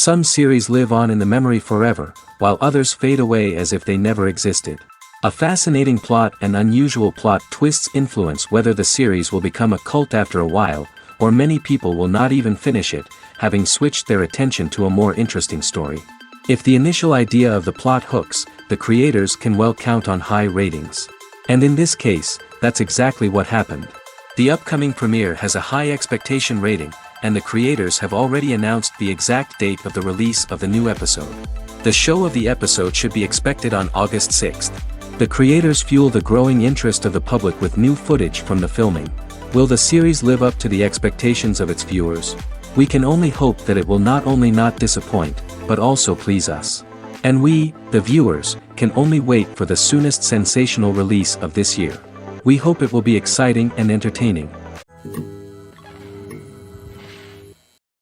Some series live on in the memory forever, while others fade away as if they never existed. A fascinating plot and unusual plot twists influence whether the series will become a cult after a while, or many people will not even finish it, having switched their attention to a more interesting story. If the initial idea of the plot hooks, the creators can well count on high ratings. And in this case, that's exactly what happened. The upcoming premiere has a high expectation rating, and the creators have already announced the exact date of the release of the new episode. The show of the episode should be expected on August 6th. The creators fuel the growing interest of the public with new footage from the filming. Will the series live up to the expectations of its viewers? We can only hope that it will not only not disappoint, but also please us. And we, the viewers, can only wait for the soonest sensational release of this year. We hope it will be exciting and entertaining.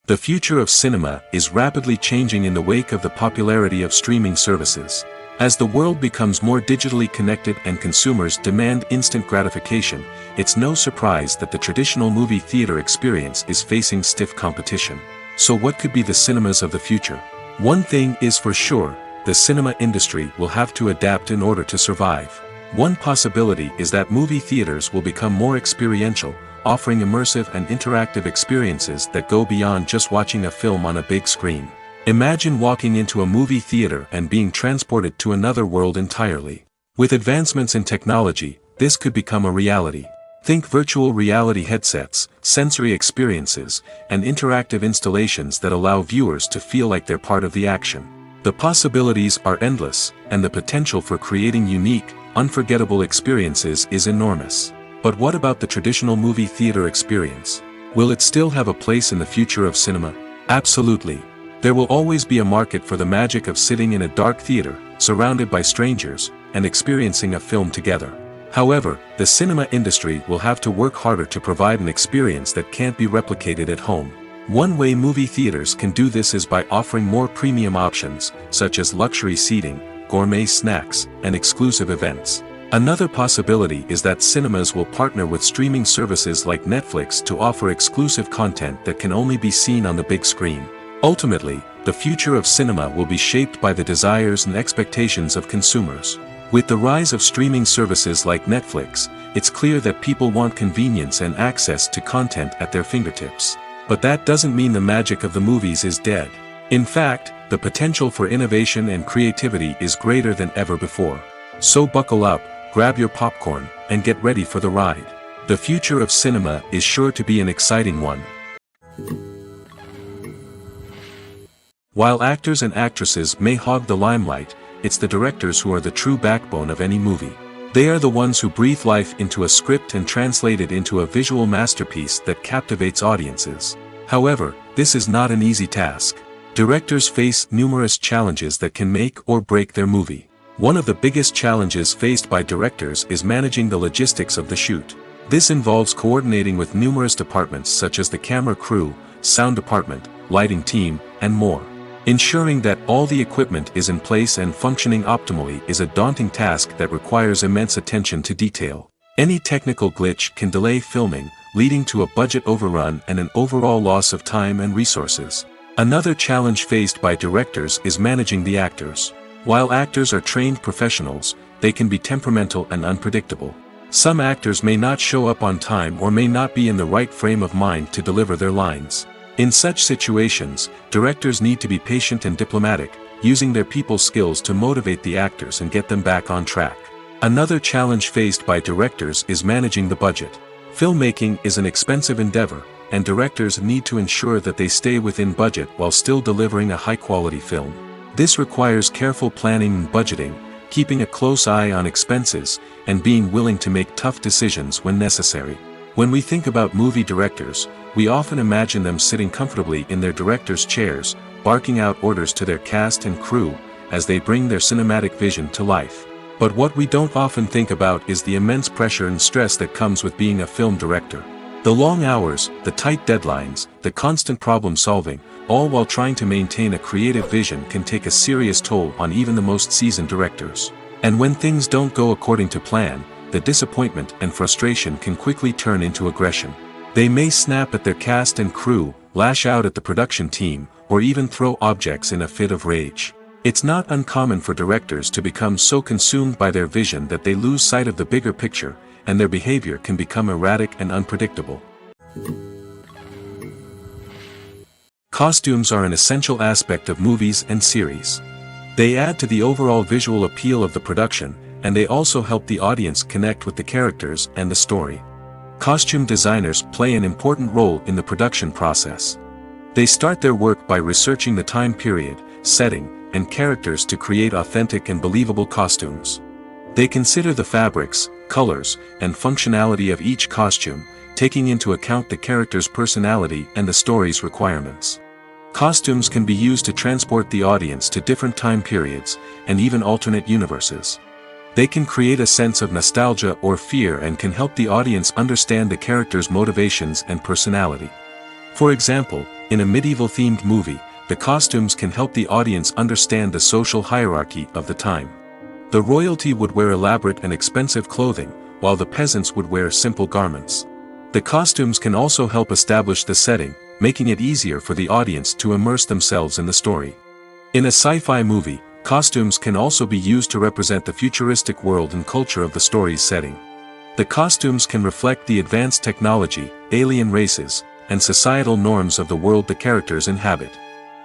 The future of cinema is rapidly changing in the wake of the popularity of streaming services. As the world becomes more digitally connected and consumers demand instant gratification, it's no surprise that the traditional movie theater experience is facing stiff competition. So what could be the cinemas of the future? One thing is for sure, the cinema industry will have to adapt in order to survive. One possibility is that movie theaters will become more experiential, offering immersive and interactive experiences that go beyond just watching a film on a big screen. Imagine walking into a movie theater and being transported to another world entirely. With advancements in technology, this could become a reality. Think virtual reality headsets, sensory experiences, and interactive installations that allow viewers to feel like they're part of the action. The possibilities are endless, and the potential for creating unique, unforgettable experiences is enormous. But what about the traditional movie theater experience? Will it still have a place in the future of cinema? Absolutely. There will always be a market for the magic of sitting in a dark theater, surrounded by strangers, and experiencing a film together. However, the cinema industry will have to work harder to provide an experience that can't be replicated at home. One way movie theaters can do this is by offering more premium options, such as luxury seating, gourmet snacks, and exclusive events. Another possibility is that cinemas will partner with streaming services like Netflix to offer exclusive content that can only be seen on the big screen. Ultimately, the future of cinema will be shaped by the desires and expectations of consumers. With the rise of streaming services like Netflix, it's clear that people want convenience and access to content at their fingertips. But that doesn't mean the magic of the movies is dead. In fact, the potential for innovation and creativity is greater than ever before. So buckle up, grab your popcorn, and get ready for the ride. The future of cinema is sure to be an exciting one. While actors and actresses may hog the limelight, it's the directors who are the true backbone of any movie. They are the ones who breathe life into a script and translate it into a visual masterpiece that captivates audiences. However, this is not an easy task. Directors face numerous challenges that can make or break their movie. One of the biggest challenges faced by directors is managing the logistics of the shoot. This involves coordinating with numerous departments such as the camera crew, sound department, lighting team, and more. Ensuring that all the equipment is in place and functioning optimally is a daunting task that requires immense attention to detail. Any technical glitch can delay filming, leading to a budget overrun and an overall loss of time and resources. Another challenge faced by directors is managing the actors. While actors are trained professionals, they can be temperamental and unpredictable. Some actors may not show up on time or may not be in the right frame of mind to deliver their lines. In such situations, directors need to be patient and diplomatic, using their people skills to motivate the actors and get them back on track. Another challenge faced by directors is managing the budget. Filmmaking is an expensive endeavor, and directors need to ensure that they stay within budget while still delivering a high-quality film. This requires careful planning and budgeting, keeping a close eye on expenses, and being willing to make tough decisions when necessary. When we think about movie directors, we often imagine them sitting comfortably in their director's chairs, barking out orders to their cast and crew, as they bring their cinematic vision to life. But what we don't often think about is the immense pressure and stress that comes with being a film director. The long hours, the tight deadlines, the constant problem solving, all while trying to maintain a creative vision can take a serious toll on even the most seasoned directors. And when things don't go according to plan, the disappointment and frustration can quickly turn into aggression. They may snap at their cast and crew, lash out at the production team, or even throw objects in a fit of rage. It's not uncommon for directors to become so consumed by their vision that they lose sight of the bigger picture, and their behavior can become erratic and unpredictable. Costumes are an essential aspect of movies and series. They add to the overall visual appeal of the production, and they also help the audience connect with the characters and the story. Costume designers play an important role in the production process. They start their work by researching the time period, setting, and characters to create authentic and believable costumes. They consider the fabrics, colors, and functionality of each costume, taking into account the character's personality and the story's requirements. Costumes can be used to transport the audience to different time periods, and even alternate universes. They can create a sense of nostalgia or fear and can help the audience understand the character's motivations and personality. For example, in a medieval-themed movie, the costumes can help the audience understand the social hierarchy of the time. The royalty would wear elaborate and expensive clothing, while the peasants would wear simple garments. The costumes can also help establish the setting, making it easier for the audience to immerse themselves in the story. In a sci-fi movie, costumes can also be used to represent the futuristic world and culture of the story's setting. The costumes can reflect the advanced technology, alien races, and societal norms of the world the characters inhabit.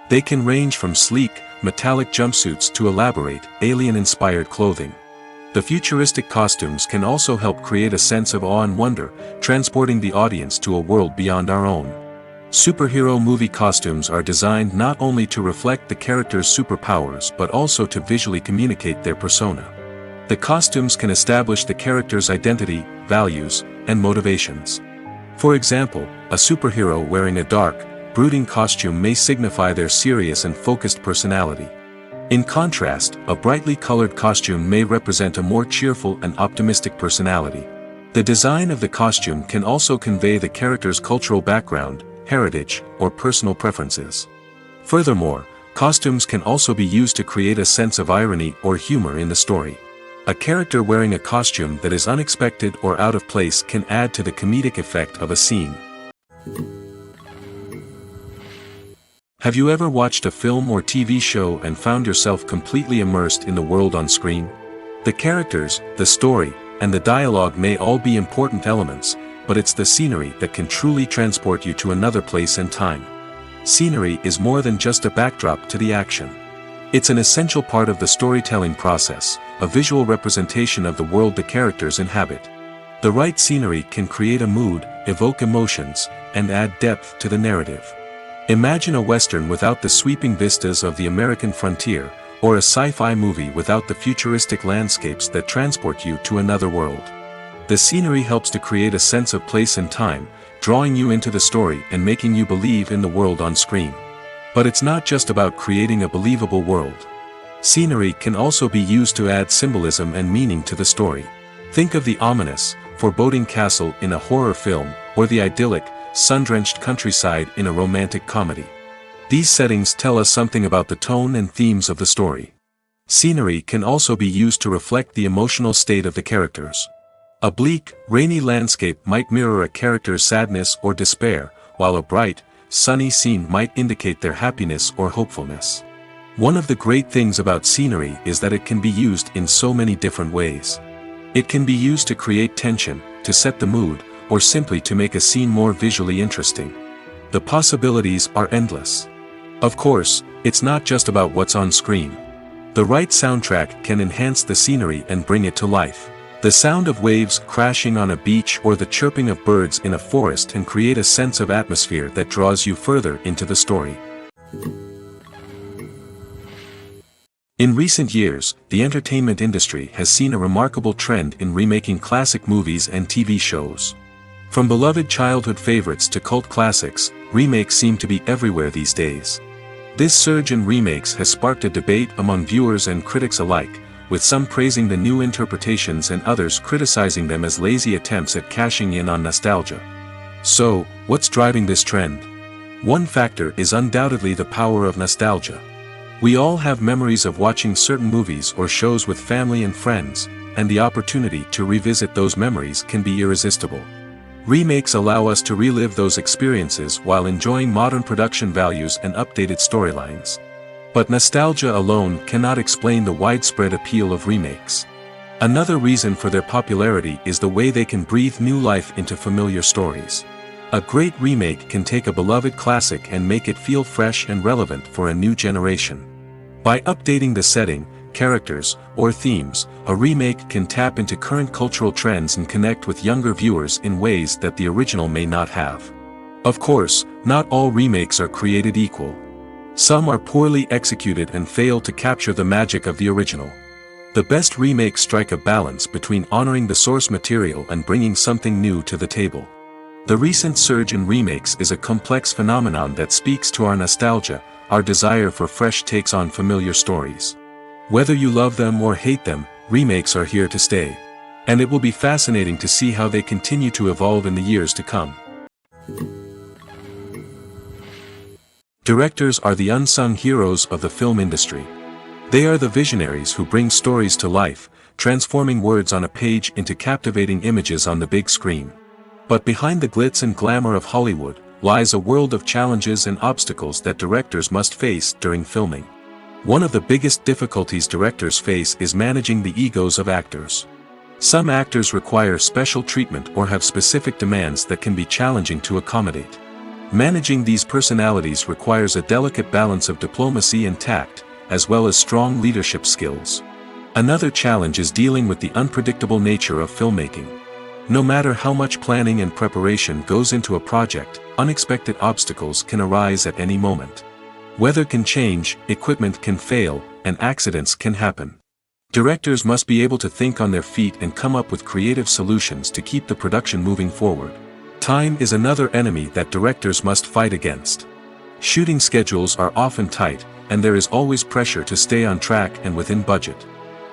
They can range from sleek, metallic jumpsuits to elaborate, alien-inspired clothing. The futuristic costumes can also help create a sense of awe and wonder, transporting the audience to a world beyond our own. Superhero movie costumes are designed not only to reflect the character's superpowers but also to visually communicate their persona. The costumes can establish the character's identity, values, and motivations. For example, a superhero wearing a dark, brooding costume may signify their serious and focused personality. In contrast, a brightly colored costume may represent a more cheerful and optimistic personality. The design of the costume can also convey the character's cultural background, heritage, or personal preferences. Furthermore, costumes can also be used to create a sense of irony or humor in the story. A character wearing a costume that is unexpected or out of place can add to the comedic effect of a scene. Have you ever watched a film or TV show and found yourself completely immersed in the world on screen? The characters, the story, and the dialogue may all be important elements, but it's the scenery that can truly transport you to another place and time. Scenery is more than just a backdrop to the action. It's an essential part of the storytelling process, a visual representation of the world the characters inhabit. The right scenery can create a mood, evoke emotions, and add depth to the narrative. Imagine a Western without the sweeping vistas of the American frontier, or a sci-fi movie without the futuristic landscapes that transport you to another world. The scenery helps to create a sense of place and time, drawing you into the story and making you believe in the world on screen. But it's not just about creating a believable world. Scenery can also be used to add symbolism and meaning to the story. Think of the ominous, foreboding castle in a horror film, or the idyllic, sun-drenched countryside in a romantic comedy. These settings tell us something about the tone and themes of the story. Scenery can also be used to reflect the emotional state of the characters. A bleak, rainy landscape might mirror a character's sadness or despair, while a bright, sunny scene might indicate their happiness or hopefulness. One of the great things about scenery is that it can be used in so many different ways. It can be used to create tension, to set the mood, or simply to make a scene more visually interesting. The possibilities are endless. Of course, it's not just about what's on screen. The right soundtrack can enhance the scenery and bring it to life. The sound of waves crashing on a beach or the chirping of birds in a forest can create a sense of atmosphere that draws you further into the story. In recent years, the entertainment industry has seen a remarkable trend in remaking classic movies and TV shows. From beloved childhood favorites to cult classics, remakes seem to be everywhere these days. This surge in remakes has sparked a debate among viewers and critics alike, with some praising the new interpretations and others criticizing them as lazy attempts at cashing in on nostalgia. So, what's driving this trend? One factor is undoubtedly the power of nostalgia. We all have memories of watching certain movies or shows with family and friends, and the opportunity to revisit those memories can be irresistible. Remakes allow us to relive those experiences while enjoying modern production values and updated storylines. But nostalgia alone cannot explain the widespread appeal of remakes. Another reason for their popularity is the way they can breathe new life into familiar stories. A great remake can take a beloved classic and make it feel fresh and relevant for a new generation. By updating the setting, characters, or themes, a remake can tap into current cultural trends and connect with younger viewers in ways that the original may not have. Of course, not all remakes are created equal. Some are poorly executed and fail to capture the magic of the original. The best remakes strike a balance between honoring the source material and bringing something new to the table. The recent surge in remakes is a complex phenomenon that speaks to our nostalgia, our desire for fresh takes on familiar stories. Whether you love them or hate them, remakes are here to stay. And it will be fascinating to see how they continue to evolve in the years to come. Directors are the unsung heroes of the film industry. They are the visionaries who bring stories to life, transforming words on a page into captivating images on the big screen. But behind the glitz and glamour of Hollywood, lies a world of challenges and obstacles that directors must face during filming. One of the biggest difficulties directors face is managing the egos of actors. Some actors require special treatment or have specific demands that can be challenging to accommodate. Managing these personalities requires a delicate balance of diplomacy and tact, as well as strong leadership skills. Another challenge is dealing with the unpredictable nature of filmmaking. No matter how much planning and preparation goes into a project, unexpected obstacles can arise at any moment. Weather can change, equipment can fail, and accidents can happen. Directors must be able to think on their feet and come up with creative solutions to keep the production moving forward. Time is another enemy that directors must fight against. Shooting schedules are often tight, and there is always pressure to stay on track and within budget.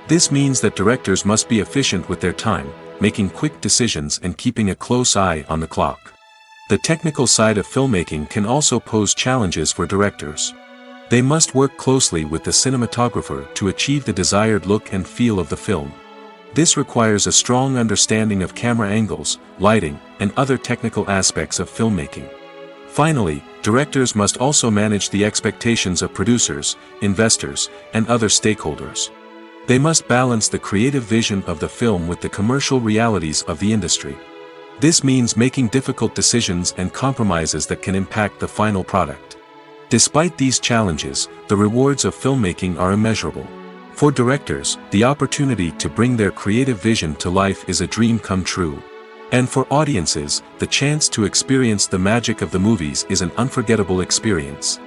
This means that directors must be efficient with their time, making quick decisions and keeping a close eye on the clock. The technical side of filmmaking can also pose challenges for directors. They must work closely with the cinematographer to achieve the desired look and feel of the film. This requires a strong understanding of camera angles, lighting, and other technical aspects of filmmaking. Finally, directors must also manage the expectations of producers, investors, and other stakeholders. They must balance the creative vision of the film with the commercial realities of the industry. This means making difficult decisions and compromises that can impact the final product. Despite these challenges, the rewards of filmmaking are immeasurable. For directors, the opportunity to bring their creative vision to life is a dream come true. And for audiences, the chance to experience the magic of the movies is an unforgettable experience.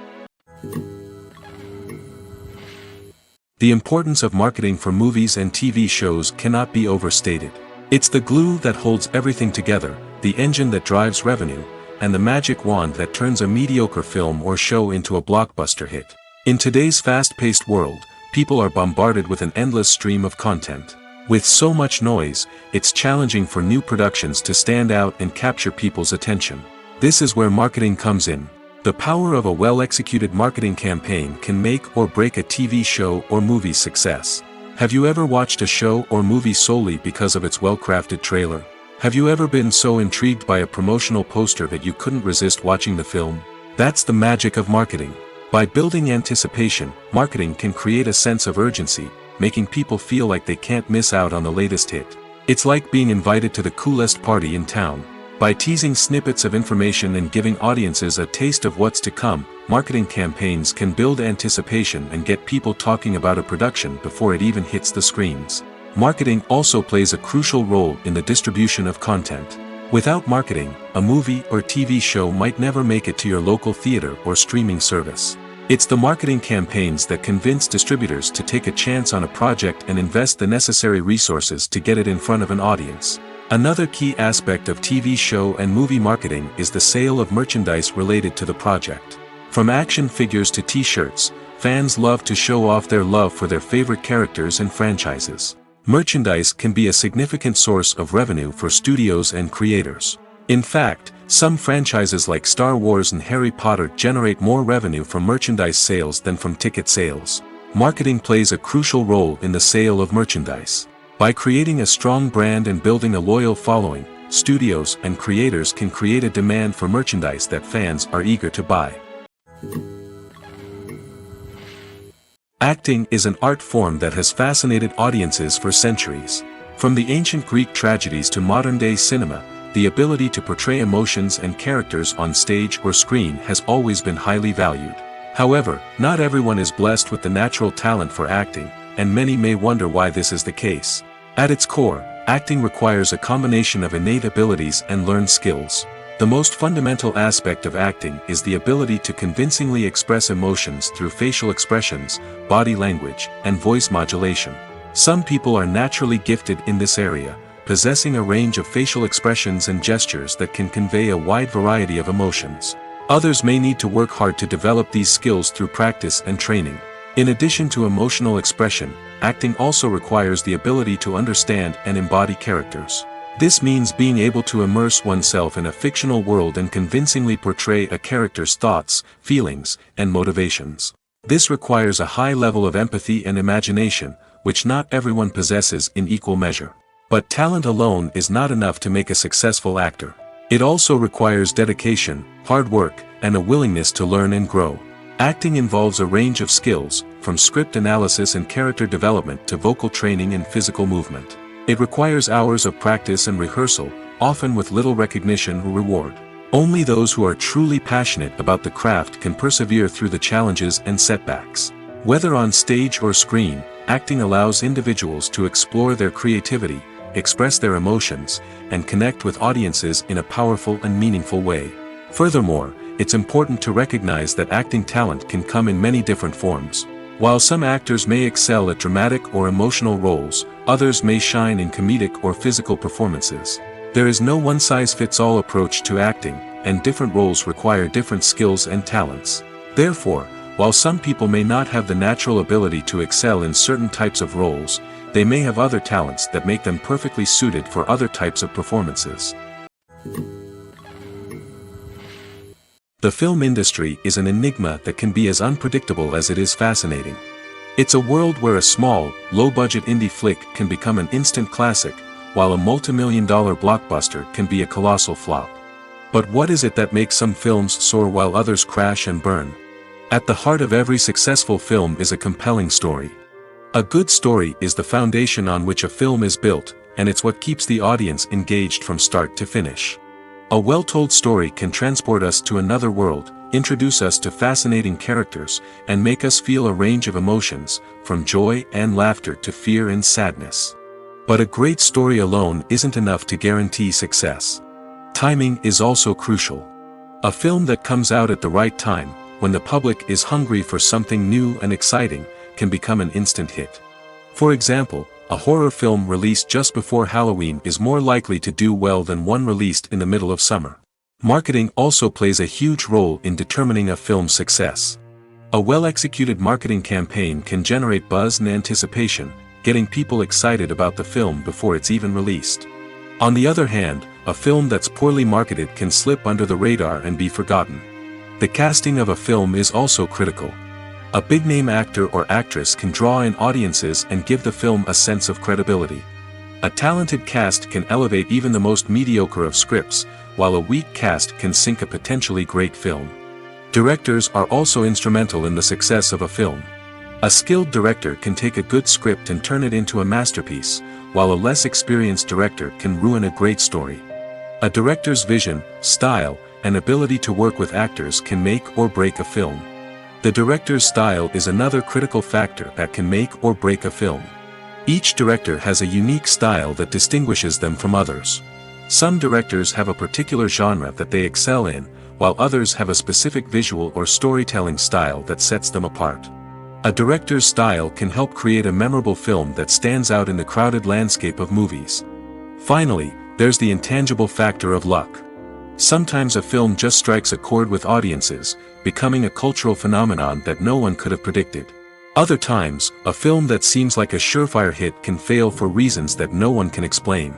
The importance of marketing for movies and TV shows cannot be overstated. It's the glue that holds everything together, the engine that drives revenue, and the magic wand that turns a mediocre film or show into a blockbuster hit. In today's fast-paced world, people are bombarded with an endless stream of content. With so much noise, it's challenging for new productions to stand out and capture people's attention. This is where marketing comes in. The power of a well-executed marketing campaign can make or break a TV show or movie's success. Have you ever watched a show or movie solely because of its well-crafted trailer? Have you ever been so intrigued by a promotional poster that you couldn't resist watching the film? That's the magic of marketing. By building anticipation, marketing can create a sense of urgency, making people feel like they can't miss out on the latest hit. It's like being invited to the coolest party in town. By teasing snippets of information and giving audiences a taste of what's to come, marketing campaigns can build anticipation and get people talking about a production before it even hits the screens. Marketing also plays a crucial role in the distribution of content. Without marketing, a movie or TV show might never make it to your local theater or streaming service. It's the marketing campaigns that convince distributors to take a chance on a project and invest the necessary resources to get it in front of an audience. Another key aspect of TV show and movie marketing is the sale of merchandise related to the project. From action figures to t-shirts, fans love to show off their love for their favorite characters and franchises. Merchandise can be a significant source of revenue for studios and creators. In fact, some franchises like Star Wars and Harry Potter generate more revenue from merchandise sales than from ticket sales. Marketing plays a crucial role in the sale of merchandise. By creating a strong brand and building a loyal following, studios and creators can create a demand for merchandise that fans are eager to buy. Acting is an art form that has fascinated audiences for centuries. From the ancient Greek tragedies to modern-day cinema, the ability to portray emotions and characters on stage or screen has always been highly valued. However, not everyone is blessed with the natural talent for acting, and many may wonder why this is the case. At its core, acting requires a combination of innate abilities and learned skills. The most fundamental aspect of acting is the ability to convincingly express emotions through facial expressions, body language, and voice modulation. Some people are naturally gifted in this area, possessing a range of facial expressions and gestures that can convey a wide variety of emotions. Others may need to work hard to develop these skills through practice and training. In addition to emotional expression, acting also requires the ability to understand and embody characters. This means being able to immerse oneself in a fictional world and convincingly portray a character's thoughts, feelings, and motivations. This requires a high level of empathy and imagination, which not everyone possesses in equal measure. But talent alone is not enough to make a successful actor. It also requires dedication, hard work, and a willingness to learn and grow. Acting involves a range of skills, from script analysis and character development to vocal training and physical movement. It requires hours of practice and rehearsal, often with little recognition or reward. Only those who are truly passionate about the craft can persevere through the challenges and setbacks. Whether on stage or screen, acting allows individuals to explore their creativity, express their emotions, and connect with audiences in a powerful and meaningful way. Furthermore, it's important to recognize that acting talent can come in many different forms. While some actors may excel at dramatic or emotional roles, others may shine in comedic or physical performances. There is no one-size-fits-all approach to acting, and different roles require different skills and talents. Therefore, while some people may not have the natural ability to excel in certain types of roles, they may have other talents that make them perfectly suited for other types of performances. The film industry is an enigma that can be as unpredictable as it is fascinating. It's a world where a small, low-budget indie flick can become an instant classic, while a multi-million-dollar blockbuster can be a colossal flop. But what is it that makes some films soar while others crash and burn? At the heart of every successful film is a compelling story. A good story is the foundation on which a film is built, and it's what keeps the audience engaged from start to finish. A well-told story can transport us to another world, introduce us to fascinating characters, and make us feel a range of emotions, from joy and laughter to fear and sadness. But a great story alone isn't enough to guarantee success. Timing is also crucial. A film that comes out at the right time, when the public is hungry for something new and exciting, can become an instant hit. For example, a horror film released just before Halloween is more likely to do well than one released in the middle of summer. Marketing also plays a huge role in determining a film's success. A well-executed marketing campaign can generate buzz and anticipation, getting people excited about the film before it's even released. On the other hand, a film that's poorly marketed can slip under the radar and be forgotten. The casting of a film is also critical. A big-name actor or actress can draw in audiences and give the film a sense of credibility. A talented cast can elevate even the most mediocre of scripts, while a weak cast can sink a potentially great film. Directors are also instrumental in the success of a film. A skilled director can take a good script and turn it into a masterpiece, while a less experienced director can ruin a great story. A director's vision, style, and ability to work with actors can make or break a film. The director's style is another critical factor that can make or break a film. Each director has a unique style that distinguishes them from others. Some directors have a particular genre that they excel in, while others have a specific visual or storytelling style that sets them apart. A director's style can help create a memorable film that stands out in the crowded landscape of movies. Finally, there's the intangible factor of luck. Sometimes a film just strikes a chord with audiences, becoming a cultural phenomenon that no one could have predicted. Other times, a film that seems like a surefire hit can fail for reasons that no one can explain.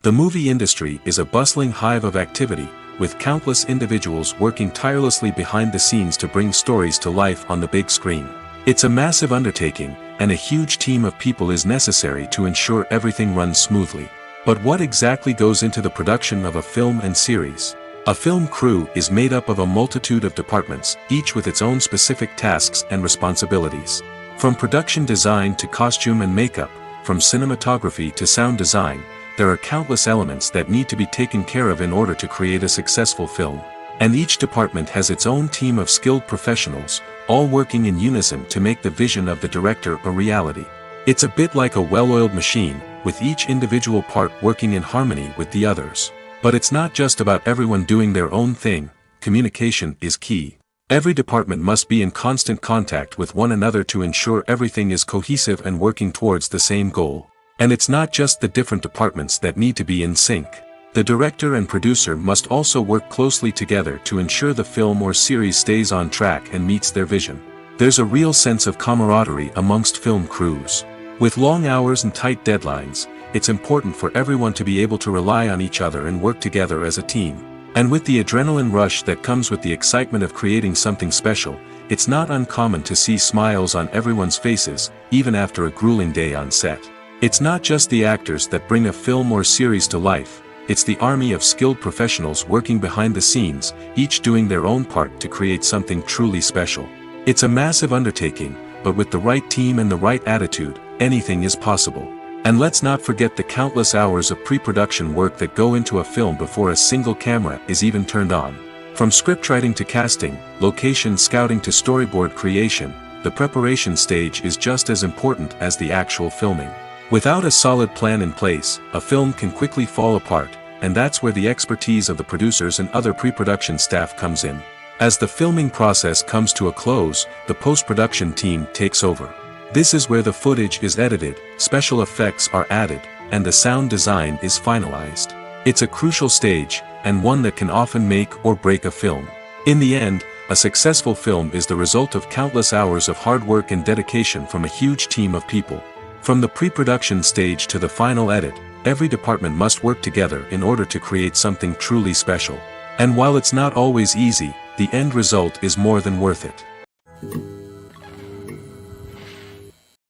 The movie industry is a bustling hive of activity, with countless individuals working tirelessly behind the scenes to bring stories to life on the big screen. It's a massive undertaking, and a huge team of people is necessary to ensure everything runs smoothly. But what exactly goes into the production of a film and series? A film crew is made up of a multitude of departments, each with its own specific tasks and responsibilities. From production design to costume and makeup, from cinematography to sound design, there are countless elements that need to be taken care of in order to create a successful film. And each department has its own team of skilled professionals, all working in unison to make the vision of the director a reality. It's a bit like a well-oiled machine, with each individual part working in harmony with the others. But it's not just about everyone doing their own thing. Communication is key. Every department must be in constant contact with one another to ensure everything is cohesive and working towards the same goal. And it's not just the different departments that need to be in sync. The director and producer must also work closely together to ensure the film or series stays on track and meets their vision. There's a real sense of camaraderie amongst film crews. With long hours and tight deadlines, it's important for everyone to be able to rely on each other and work together as a team. And with the adrenaline rush that comes with the excitement of creating something special, it's not uncommon to see smiles on everyone's faces, even after a grueling day on set. It's not just the actors that bring a film or series to life. It's the army of skilled professionals working behind the scenes, each doing their own part to create something truly special. It's a massive undertaking, but with the right team and the right attitude, anything is possible. And let's not forget the countless hours of pre-production work that go into a film before a single camera is even turned on. From scriptwriting to casting, location scouting to storyboard creation, the preparation stage is just as important as the actual filming. Without a solid plan in place, a film can quickly fall apart, and that's where the expertise of the producers and other pre-production staff comes in. As the filming process comes to a close, the post-production team takes over. This is where the footage is edited, special effects are added, and the sound design is finalized. It's a crucial stage, and one that can often make or break a film. In the end, a successful film is the result of countless hours of hard work and dedication from a huge team of people. From the pre-production stage to the final edit, every department must work together in order to create something truly special. And while it's not always easy, the end result is more than worth it.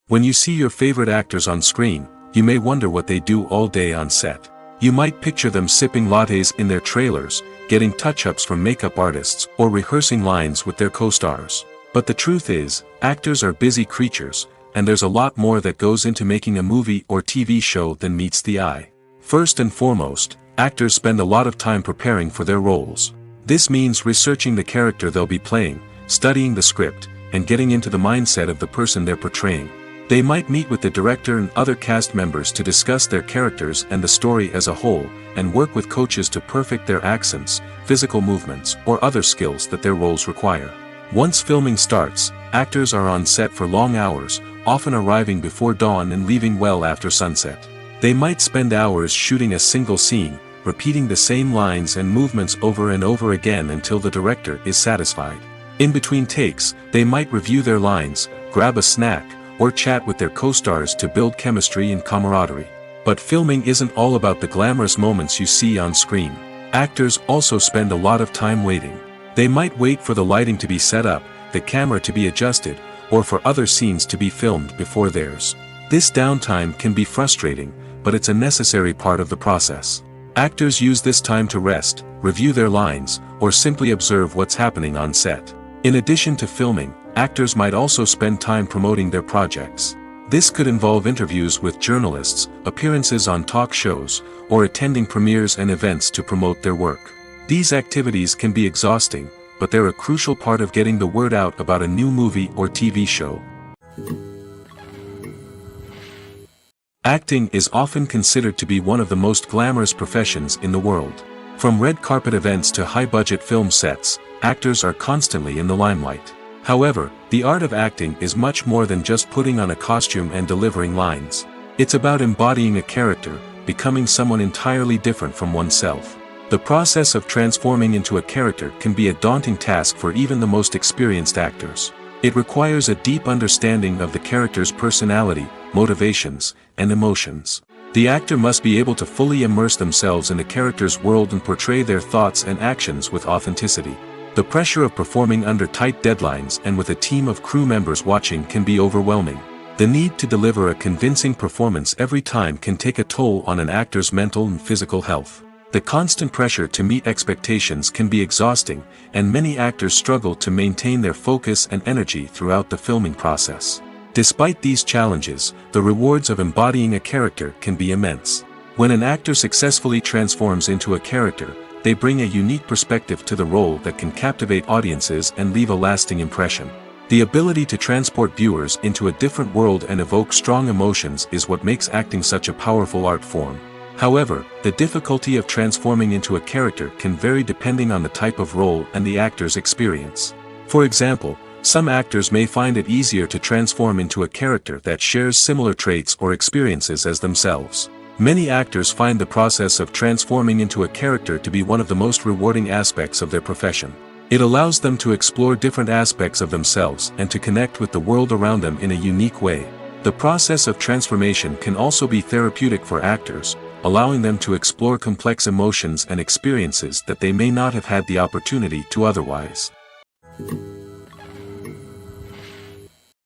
When you see your favorite actors on screen, you may wonder what they do all day on set. You might picture them sipping lattes in their trailers, getting touch-ups from makeup artists, or rehearsing lines with their co-stars. But the truth is, actors are busy creatures, and there's a lot more that goes into making a movie or TV show than meets the eye. First and foremost, actors spend a lot of time preparing for their roles. This means researching the character they'll be playing, studying the script, and getting into the mindset of the person they're portraying. They might meet with the director and other cast members to discuss their characters and the story as a whole, and work with coaches to perfect their accents, physical movements, or other skills that their roles require. Once filming starts, actors are on set for long hours, often arriving before dawn and leaving well after sunset. They might spend hours shooting a single scene, repeating the same lines and movements over and over again until the director is satisfied. In between takes, they might review their lines, grab a snack, or chat with their co-stars to build chemistry and camaraderie. But filming isn't all about the glamorous moments you see on screen. Actors also spend a lot of time waiting. They might wait for the lighting to be set up, the camera to be adjusted, or for other scenes to be filmed before theirs. This downtime can be frustrating, but it's a necessary part of the process. Actors use this time to rest, review their lines, or simply observe what's happening on set. In addition to filming, actors might also spend time promoting their projects. This could involve interviews with journalists, appearances on talk shows, or attending premieres and events to promote their work. These activities can be exhausting, but they're a crucial part of getting the word out about a new movie or TV show. Acting is often considered to be one of the most glamorous professions in the world. From red carpet events to high-budget film sets, actors are constantly in the limelight. However, the art of acting is much more than just putting on a costume and delivering lines. It's about embodying a character, becoming someone entirely different from oneself. The process of transforming into a character can be a daunting task for even the most experienced actors. It requires a deep understanding of the character's personality, motivations, and emotions. The actor must be able to fully immerse themselves in the character's world and portray their thoughts and actions with authenticity. The pressure of performing under tight deadlines and with a team of crew members watching can be overwhelming. The need to deliver a convincing performance every time can take a toll on an actor's mental and physical health. The constant pressure to meet expectations can be exhausting, and many actors struggle to maintain their focus and energy throughout the filming process. Despite these challenges, the rewards of embodying a character can be immense. When an actor successfully transforms into a character, they bring a unique perspective to the role that can captivate audiences and leave a lasting impression. The ability to transport viewers into a different world and evoke strong emotions is what makes acting such a powerful art form. However, the difficulty of transforming into a character can vary depending on the type of role and the actor's experience. For example, some actors may find it easier to transform into a character that shares similar traits or experiences as themselves. Many actors find the process of transforming into a character to be one of the most rewarding aspects of their profession. It allows them to explore different aspects of themselves and to connect with the world around them in a unique way. The process of transformation can also be therapeutic for actors, allowing them to explore complex emotions and experiences that they may not have had the opportunity to otherwise.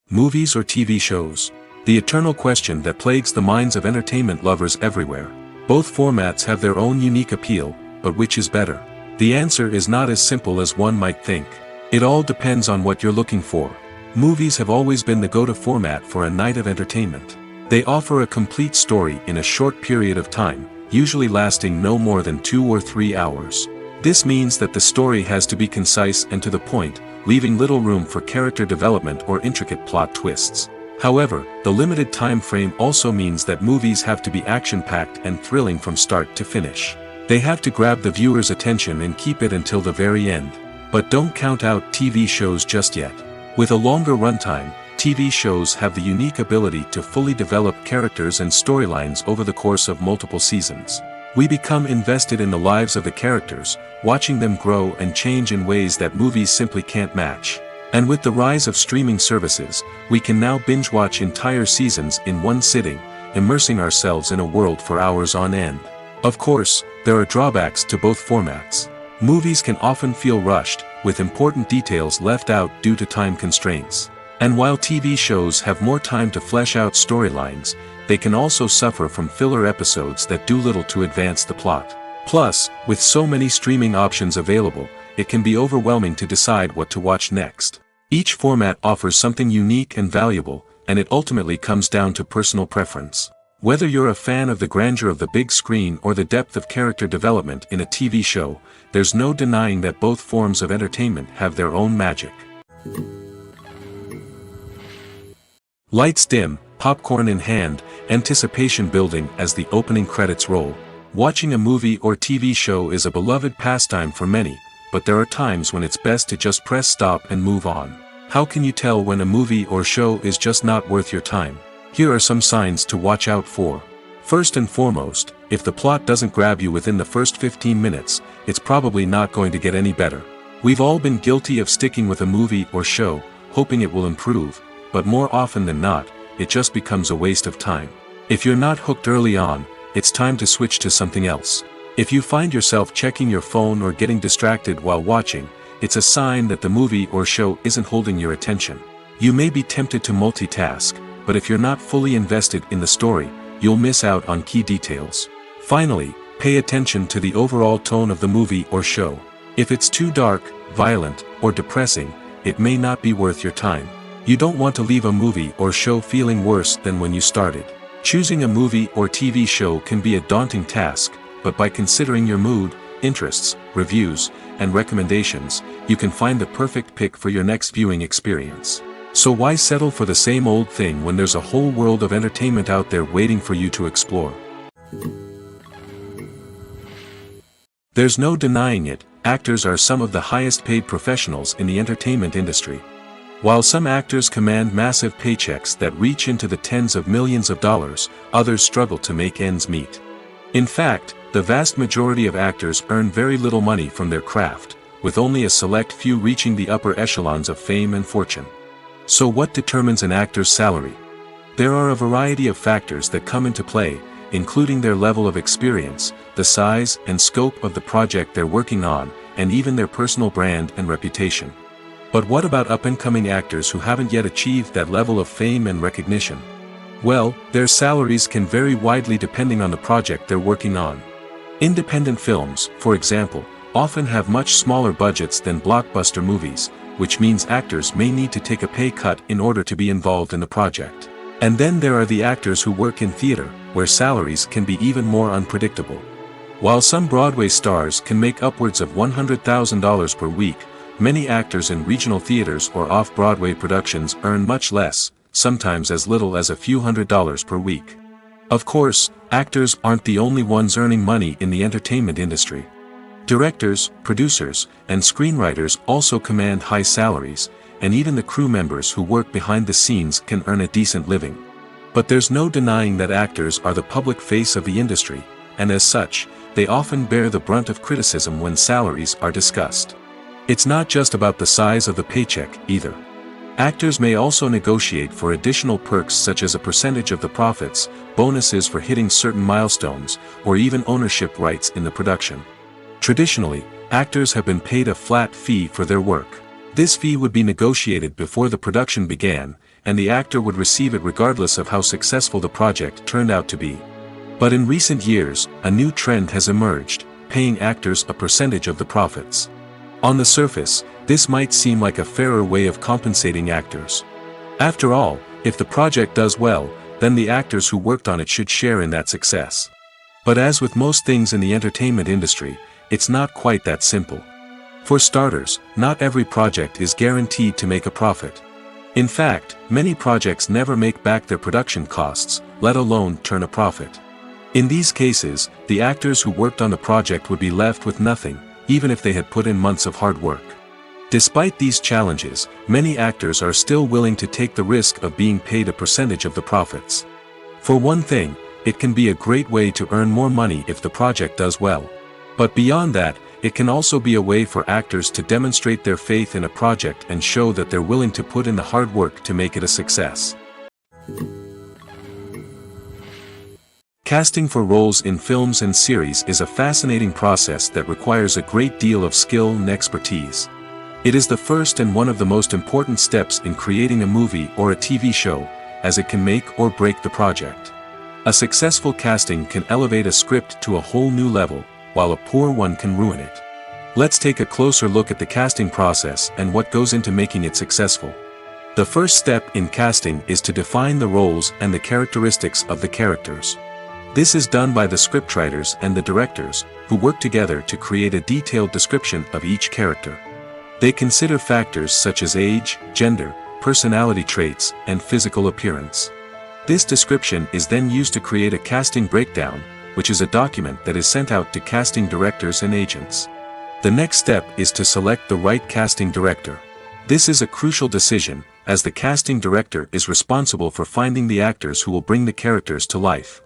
Movies or TV shows? The eternal question that plagues the minds of entertainment lovers everywhere. Both formats have their own unique appeal, but which is better? The answer is not as simple as one might think. It all depends on what you're looking for. Movies have always been the go-to format for a night of entertainment. They offer a complete story in a short period of time, usually lasting no more than 2 or 3 hours. This means that the story has to be concise and to the point, leaving little room for character development or intricate plot twists. However, the limited time frame also means that movies have to be action-packed and thrilling from start to finish. They have to grab the viewer's attention and keep it until the very end. But don't count out TV shows just yet. With a longer runtime, TV shows have the unique ability to fully develop characters and storylines over the course of multiple seasons. We become invested in the lives of the characters, watching them grow and change in ways that movies simply can't match. And with the rise of streaming services, we can now binge-watch entire seasons in one sitting, immersing ourselves in a world for hours on end. Of course, there are drawbacks to both formats. Movies can often feel rushed, with important details left out due to time constraints. And while TV shows have more time to flesh out storylines, they can also suffer from filler episodes that do little to advance the plot. Plus, with so many streaming options available, it can be overwhelming to decide what to watch next. Each format offers something unique and valuable, and it ultimately comes down to personal preference. Whether you're a fan of the grandeur of the big screen or the depth of character development in a TV show, there's no denying that both forms of entertainment have their own magic. Lights dim, popcorn in hand, anticipation building as the opening credits roll. Watching a movie or TV show is a beloved pastime for many, but there are times when it's best to just press stop and move on. How can you tell when a movie or show is just not worth your time? Here are some signs to watch out for. First and foremost, if the plot doesn't grab you within the first 15 minutes, it's probably not going to get any better. We've all been guilty of sticking with a movie or show, hoping it will improve, but more often than not, it just becomes a waste of time. If you're not hooked early on, it's time to switch to something else. If you find yourself checking your phone or getting distracted while watching, it's a sign that the movie or show isn't holding your attention. You may be tempted to multitask, but if you're not fully invested in the story, you'll miss out on key details. Finally, pay attention to the overall tone of the movie or show. If it's too dark, violent, or depressing, it may not be worth your time. You don't want to leave a movie or show feeling worse than when you started. Choosing a movie or TV show can be a daunting task, but by considering your mood, interests, reviews, and recommendations, you can find the perfect pick for your next viewing experience. So why settle for the same old thing when there's a whole world of entertainment out there waiting for you to explore? There's no denying it, actors are some of the highest paid professionals in the entertainment industry. While some actors command massive paychecks that reach into the tens of millions of dollars, others struggle to make ends meet. In fact, the vast majority of actors earn very little money from their craft, with only a select few reaching the upper echelons of fame and fortune. So what determines an actor's salary? There are a variety of factors that come into play, including their level of experience, the size and scope of the project they're working on, and even their personal brand and reputation. But what about up-and-coming actors who haven't yet achieved that level of fame and recognition? Well, their salaries can vary widely depending on the project they're working on. Independent films, for example, often have much smaller budgets than blockbuster movies, which means actors may need to take a pay cut in order to be involved in the project. And then there are the actors who work in theater, where salaries can be even more unpredictable. While some Broadway stars can make upwards of $100,000 per week, many actors in regional theaters or off-Broadway productions earn much less, sometimes as little as a few $100s per week. Of course, actors aren't the only ones earning money in the entertainment industry. Directors, producers, and screenwriters also command high salaries, and even the crew members who work behind the scenes can earn a decent living. But there's no denying that actors are the public face of the industry, and as such, they often bear the brunt of criticism when salaries are discussed. It's not just about the size of the paycheck, either. Actors may also negotiate for additional perks such as a percentage of the profits, bonuses for hitting certain milestones, or even ownership rights in the production. Traditionally, actors have been paid a flat fee for their work. This fee would be negotiated before the production began, and the actor would receive it regardless of how successful the project turned out to be. But in recent years, a new trend has emerged, paying actors a percentage of the profits. On the surface, this might seem like a fairer way of compensating actors. After all, if the project does well, then the actors who worked on it should share in that success. But as with most things in the entertainment industry, it's not quite that simple. For starters, not every project is guaranteed to make a profit. In fact, many projects never make back their production costs, let alone turn a profit. In these cases, the actors who worked on the project would be left with nothing, even if they had put in months of hard work. Despite these challenges, many actors are still willing to take the risk of being paid a percentage of the profits. For one thing, it can be a great way to earn more money if the project does well. But beyond that, it can also be a way for actors to demonstrate their faith in a project and show that they're willing to put in the hard work to make it a success. Casting for roles in films and series is a fascinating process that requires a great deal of skill and expertise. It is the first and one of the most important steps in creating a movie or a TV show, as it can make or break the project. A successful casting can elevate a script to a whole new level, while a poor one can ruin it. Let's take a closer look at the casting process and what goes into making it successful. The first step in casting is to define the roles and the characteristics of the characters. This is done by the scriptwriters and the directors, who work together to create a detailed description of each character. They consider factors such as age, gender, personality traits, and physical appearance. This description is then used to create a casting breakdown, which is a document that is sent out to casting directors and agents. The next step is to select the right casting director. This is a crucial decision, as the casting director is responsible for finding the actors who will bring the characters to life.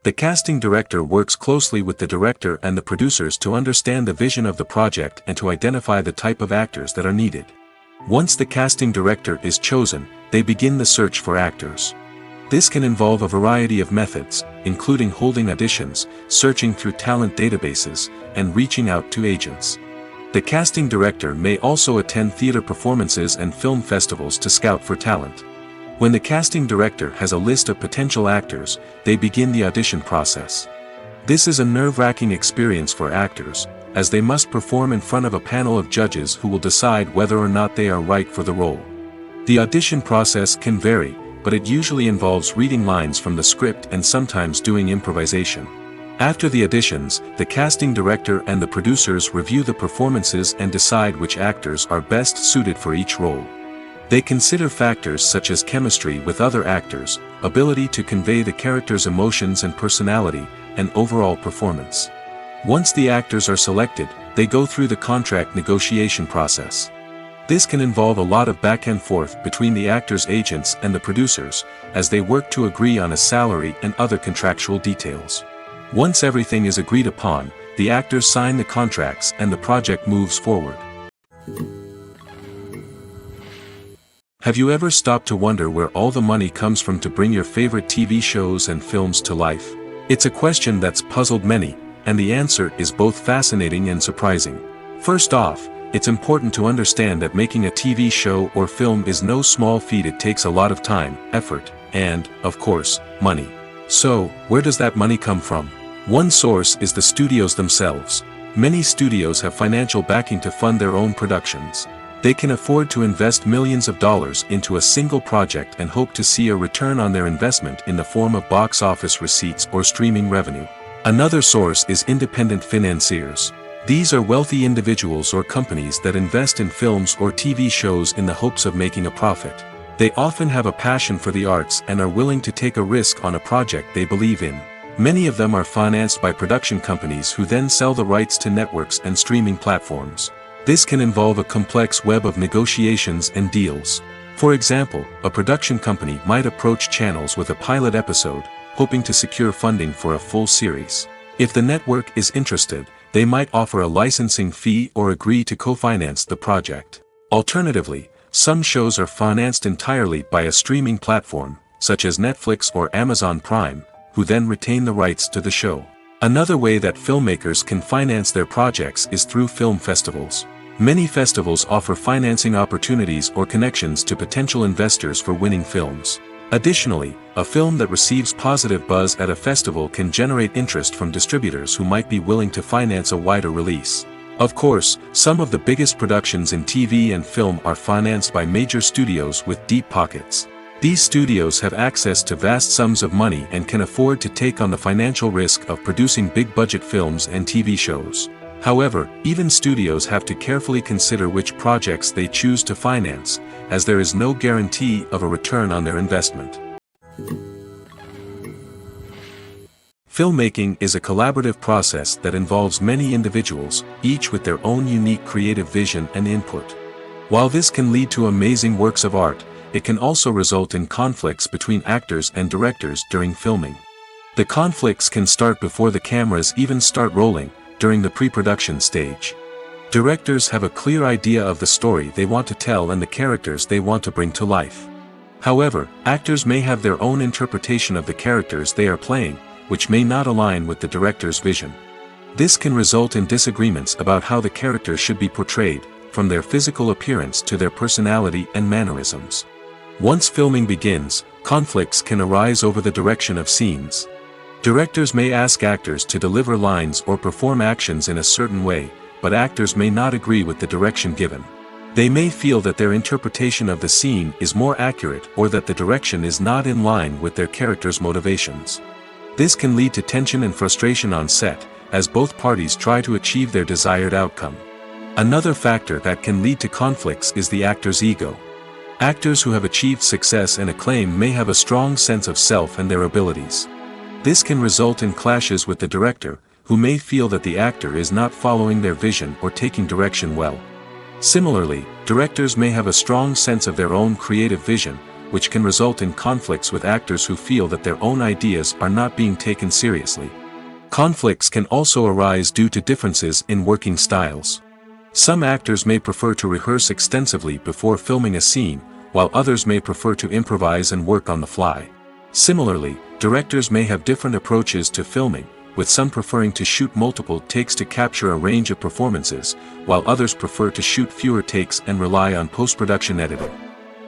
The casting director works closely with the director and the producers to understand the vision of the project and to identify the type of actors that are needed. Once the casting director is chosen, they begin the search for actors. This can involve a variety of methods, including holding auditions, searching through talent databases, and reaching out to agents. The casting director may also attend theater performances and film festivals to scout for talent. When the casting director has a list of potential actors, they begin the audition process. This is a nerve-wracking experience for actors, as they must perform in front of a panel of judges who will decide whether or not they are right for the role. The audition process can vary, but it usually involves reading lines from the script and sometimes doing improvisation. After the auditions, the casting director and the producers review the performances and decide which actors are best suited for each role. They consider factors such as chemistry with other actors, ability to convey the character's emotions and personality, and overall performance. Once the actors are selected, they go through the contract negotiation process. This can involve a lot of back and forth between the actors' agents and the producers, as they work to agree on a salary and other contractual details. Once everything is agreed upon, the actors sign the contracts and the project moves forward. Have you ever stopped to wonder where all the money comes from to bring your favorite TV shows and films to life? It's a question that's puzzled many, and the answer is both fascinating and surprising. First off, it's important to understand that making a TV show or film is no small feat. It takes a lot of time, effort, and, of course, money. So, where does that money come from? One source is the studios themselves. Many studios have financial backing to fund their own productions. They can afford to invest millions of dollars into a single project and hope to see a return on their investment in the form of box office receipts or streaming revenue. Another source is independent financiers. These are wealthy individuals or companies that invest in films or TV shows in the hopes of making a profit. They often have a passion for the arts and are willing to take a risk on a project they believe in. Many of them are financed by production companies who then sell the rights to networks and streaming platforms. This can involve a complex web of negotiations and deals. For example, a production company might approach channels with a pilot episode, hoping to secure funding for a full series. If the network is interested, they might offer a licensing fee or agree to co-finance the project. Alternatively, some shows are financed entirely by a streaming platform, such as Netflix or Amazon Prime, who then retain the rights to the show. Another way that filmmakers can finance their projects is through film festivals. Many festivals offer financing opportunities or connections to potential investors for winning films. Additionally, a film that receives positive buzz at a festival can generate interest from distributors who might be willing to finance a wider release. Of course, some of the biggest productions in TV and film are financed by major studios with deep pockets. These studios have access to vast sums of money and can afford to take on the financial risk of producing big-budget films and TV shows. However, even studios have to carefully consider which projects they choose to finance, as there is no guarantee of a return on their investment. Filmmaking is a collaborative process that involves many individuals, each with their own unique creative vision and input. While this can lead to amazing works of art, it can also result in conflicts between actors and directors during filming. The conflicts can start before the cameras even start rolling, during the pre-production stage. Directors have a clear idea of the story they want to tell and the characters they want to bring to life. However, actors may have their own interpretation of the characters they are playing, which may not align with the director's vision. This can result in disagreements about how the characters should be portrayed, from their physical appearance to their personality and mannerisms. Once filming begins, conflicts can arise over the direction of scenes. Directors may ask actors to deliver lines or perform actions in a certain way, but actors may not agree with the direction given. They may feel that their interpretation of the scene is more accurate or that the direction is not in line with their character's motivations. This can lead to tension and frustration on set, as both parties try to achieve their desired outcome. Another factor that can lead to conflicts is the actor's ego. Actors who have achieved success and acclaim may have a strong sense of self and their abilities. This can result in clashes with the director, who may feel that the actor is not following their vision or taking direction well. Similarly, directors may have a strong sense of their own creative vision, which can result in conflicts with actors who feel that their own ideas are not being taken seriously. Conflicts can also arise due to differences in working styles. Some actors may prefer to rehearse extensively before filming a scene, while others may prefer to improvise and work on the fly. Similarly, directors may have different approaches to filming, with some preferring to shoot multiple takes to capture a range of performances, while others prefer to shoot fewer takes and rely on post-production editing.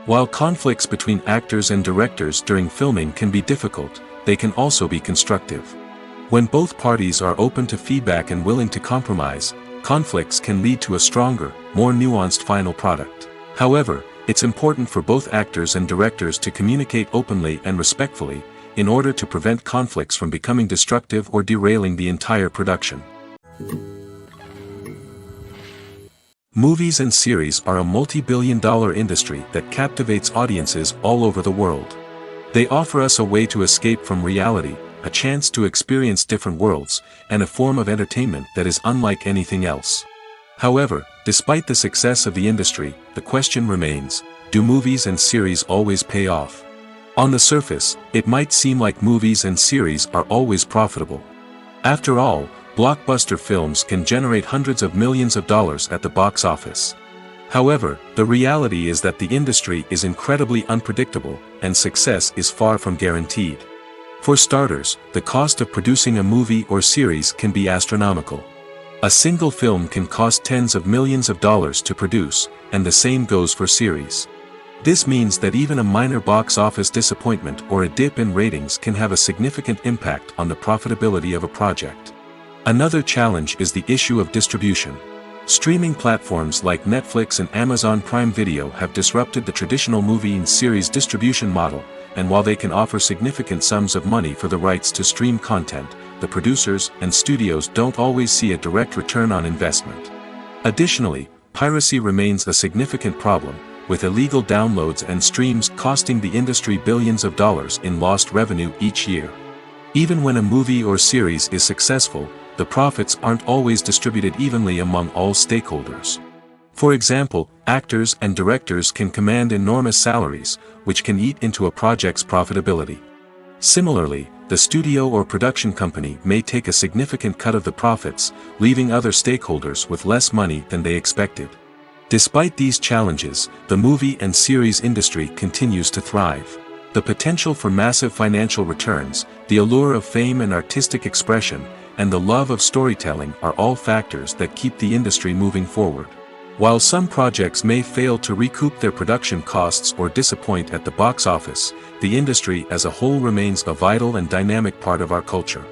While conflicts between actors and directors during filming can be difficult, they can also be constructive. When both parties are open to feedback and willing to compromise, conflicts can lead to a stronger, more nuanced final product. However, it's important for both actors and directors to communicate openly and respectfully, in order to prevent conflicts from becoming destructive or derailing the entire production. Movies and series are a multi-billion-dollar industry that captivates audiences all over the world. They offer us a way to escape from reality, a chance to experience different worlds, and a form of entertainment that is unlike anything else. However, despite the success of the industry, the question remains, do movies and series always pay off? On the surface, it might seem like movies and series are always profitable. After all, blockbuster films can generate hundreds of millions of dollars at the box office. However, the reality is that the industry is incredibly unpredictable, and success is far from guaranteed. For starters, the cost of producing a movie or series can be astronomical. A single film can cost tens of millions of dollars to produce, and the same goes for series. This means that even a minor box office disappointment or a dip in ratings can have a significant impact on the profitability of a project. Another challenge is the issue of distribution. Streaming platforms like Netflix and Amazon Prime Video have disrupted the traditional movie and series distribution model, and while they can offer significant sums of money for the rights to stream content, the producers and studios don't always see a direct return on investment. Additionally, piracy remains a significant problem, with illegal downloads and streams costing the industry billions of dollars in lost revenue each year. Even when a movie or series is successful, the profits aren't always distributed evenly among all stakeholders. For example, actors and directors can command enormous salaries, which can eat into a project's profitability. Similarly, the studio or production company may take a significant cut of the profits, leaving other stakeholders with less money than they expected. Despite these challenges, the movie and series industry continues to thrive. The potential for massive financial returns, the allure of fame and artistic expression, and the love of storytelling are all factors that keep the industry moving forward. While some projects may fail to recoup their production costs or disappoint at the box office, the industry as a whole remains a vital and dynamic part of our culture.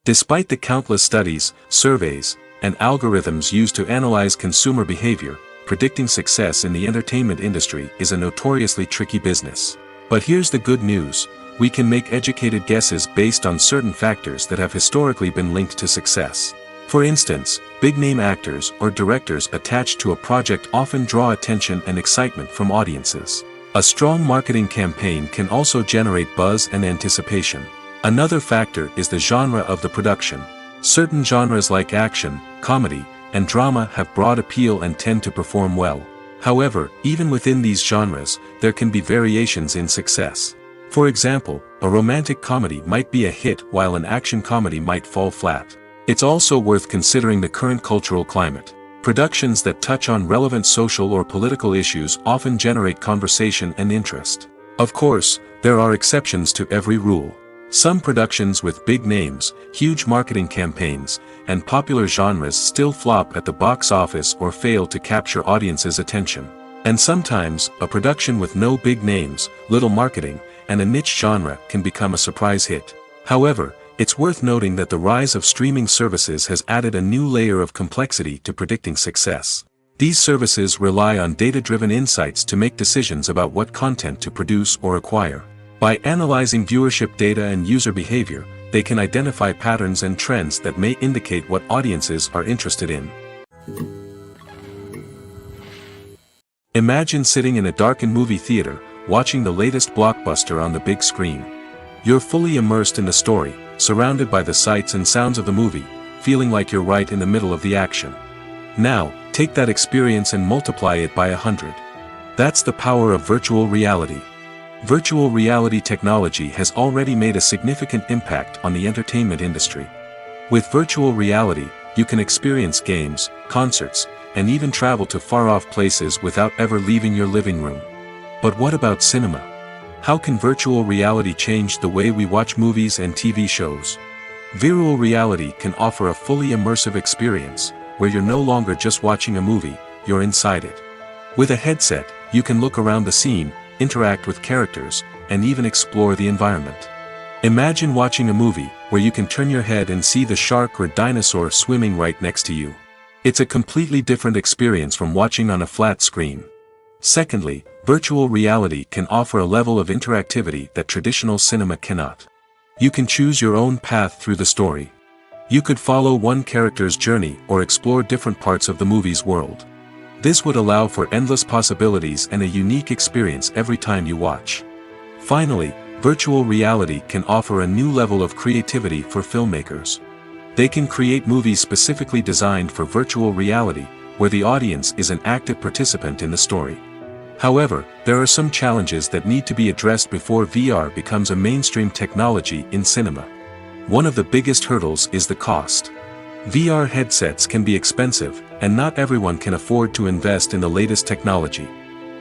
Despite the countless studies, surveys, and algorithms used to analyze consumer behavior, predicting success in the entertainment industry is a notoriously tricky business. But here's the good news: we can make educated guesses based on certain factors that have historically been linked to success. For instance, big-name actors or directors attached to a project often draw attention and excitement from audiences. A strong marketing campaign can also generate buzz and anticipation. Another factor is the genre of the production. Certain genres like action, comedy, and drama have broad appeal and tend to perform well. However, even within these genres, there can be variations in success. For example, a romantic comedy might be a hit while an action comedy might fall flat. It's also worth considering the current cultural climate. Productions that touch on relevant social or political issues often generate conversation and interest. Of course, there are exceptions to every rule. Some productions with big names, huge marketing campaigns, and popular genres still flop at the box office or fail to capture audiences' attention. And sometimes, a production with no big names, little marketing, and a niche genre can become a surprise hit. However, it's worth noting that the rise of streaming services has added a new layer of complexity to predicting success. These services rely on data-driven insights to make decisions about what content to produce or acquire. By analyzing viewership data and user behavior, they can identify patterns and trends that may indicate what audiences are interested in. Imagine sitting in a darkened movie theater, watching the latest blockbuster on the big screen. You're fully immersed in the story, surrounded by the sights and sounds of the movie, feeling like you're right in the middle of the action. Now, take that experience and multiply it by 100. That's the power of virtual reality. Virtual reality technology has already made a significant impact on the entertainment industry. With virtual reality, you can experience games, concerts, and even travel to far-off places without ever leaving your living room. But what about cinema? How can virtual reality change the way we watch movies and TV shows? Virtual reality can offer a fully immersive experience, where you're no longer just watching a movie, you're inside it. With a headset, you can look around the scene, interact with characters, and even explore the environment. Imagine watching a movie, where you can turn your head and see the shark or dinosaur swimming right next to you. It's a completely different experience from watching on a flat screen. Secondly, virtual reality can offer a level of interactivity that traditional cinema cannot. You can choose your own path through the story. You could follow one character's journey or explore different parts of the movie's world. This would allow for endless possibilities and a unique experience every time you watch. Finally, virtual reality can offer a new level of creativity for filmmakers. They can create movies specifically designed for virtual reality, where the audience is an active participant in the story. However, there are some challenges that need to be addressed before VR becomes a mainstream technology in cinema. One of the biggest hurdles is the cost. VR headsets can be expensive, and not everyone can afford to invest in the latest technology.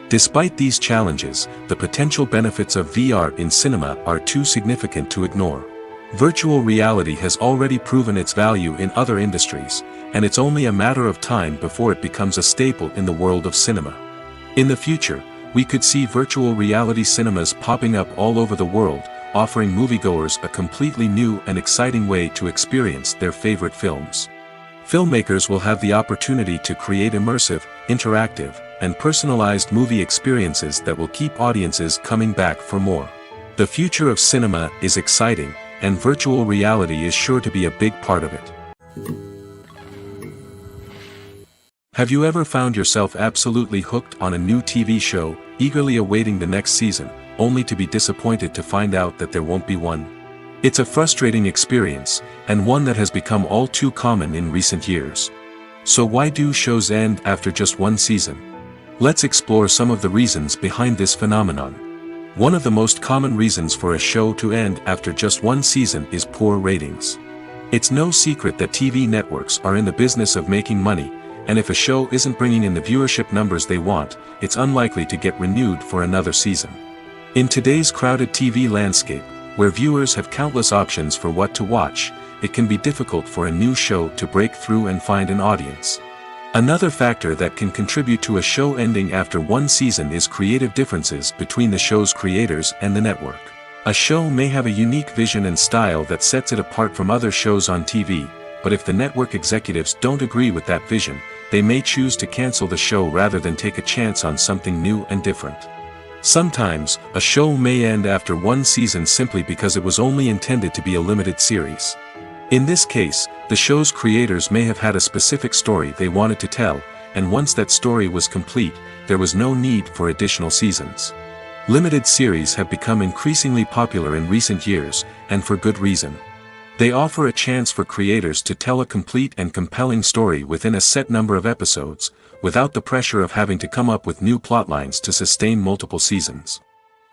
Despite these challenges, the potential benefits of VR in cinema are too significant to ignore. Virtual reality has already proven its value in other industries, and it's only a matter of time before it becomes a staple in the world of cinema. In the future, we could see virtual reality cinemas popping up all over the world, offering moviegoers a completely new and exciting way to experience their favorite films. Filmmakers will have the opportunity to create immersive, interactive, and personalized movie experiences that will keep audiences coming back for more. The future of cinema is exciting, and virtual reality is sure to be a big part of it. Have you ever found yourself absolutely hooked on a new TV show, eagerly awaiting the next season, only to be disappointed to find out that there won't be one? It's a frustrating experience, and one that has become all too common in recent years. So why do shows end after just one season? Let's explore some of the reasons behind this phenomenon. One of the most common reasons for a show to end after just one season is poor ratings. It's no secret that TV networks are in the business of making money, and if a show isn't bringing in the viewership numbers they want, it's unlikely to get renewed for another season. In today's crowded TV landscape, where viewers have countless options for what to watch, it can be difficult for a new show to break through and find an audience. Another factor that can contribute to a show ending after one season is creative differences between the show's creators and the network. A show may have a unique vision and style that sets it apart from other shows on TV, but if the network executives don't agree with that vision, they may choose to cancel the show rather than take a chance on something new and different. Sometimes, a show may end after one season simply because it was only intended to be a limited series. In this case, the show's creators may have had a specific story they wanted to tell, and once that story was complete, there was no need for additional seasons. Limited series have become increasingly popular in recent years, and for good reason. They offer a chance for creators to tell a complete and compelling story within a set number of episodes, without the pressure of having to come up with new plotlines to sustain multiple seasons.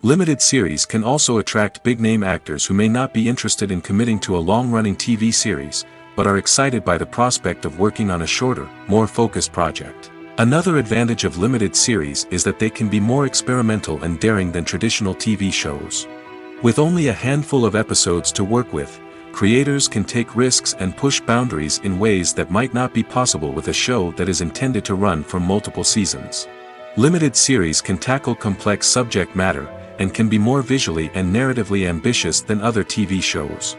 Limited series can also attract big-name actors who may not be interested in committing to a long-running TV series, but are excited by the prospect of working on a shorter, more focused project. Another advantage of limited series is that they can be more experimental and daring than traditional TV shows. With only a handful of episodes to work with, creators can take risks and push boundaries in ways that might not be possible with a show that is intended to run for multiple seasons. Limited series can tackle complex subject matter, and can be more visually and narratively ambitious than other TV shows.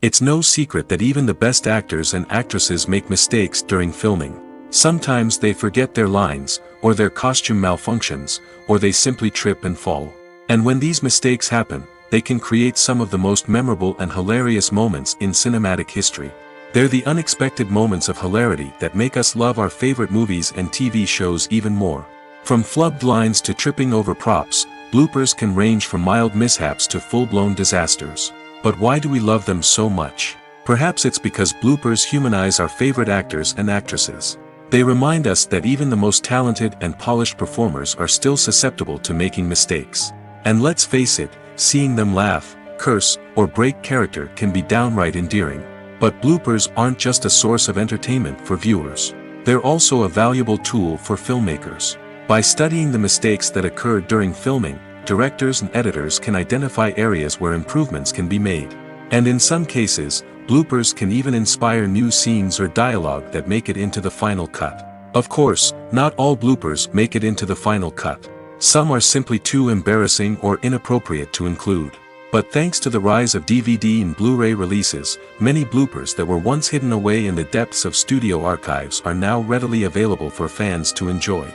It's no secret that even the best actors and actresses make mistakes during filming. Sometimes they forget their lines, or their costume malfunctions, or they simply trip and fall. And when these mistakes happen, they can create some of the most memorable and hilarious moments in cinematic history. They're the unexpected moments of hilarity that make us love our favorite movies and TV shows even more. From flubbed lines to tripping over props, bloopers can range from mild mishaps to full-blown disasters. But why do we love them so much? Perhaps it's because bloopers humanize our favorite actors and actresses. They remind us that even the most talented and polished performers are still susceptible to making mistakes. And let's face it, seeing them laugh, curse, or break character can be downright endearing. But bloopers aren't just a source of entertainment for viewers. They're also a valuable tool for filmmakers. By studying the mistakes that occurred during filming, directors and editors can identify areas where improvements can be made. And in some cases, bloopers can even inspire new scenes or dialogue that make it into the final cut. Of course, not all bloopers make it into the final cut. Some are simply too embarrassing or inappropriate to include. But thanks to the rise of DVD and Blu-ray releases, many bloopers that were once hidden away in the depths of studio archives are now readily available for fans to enjoy.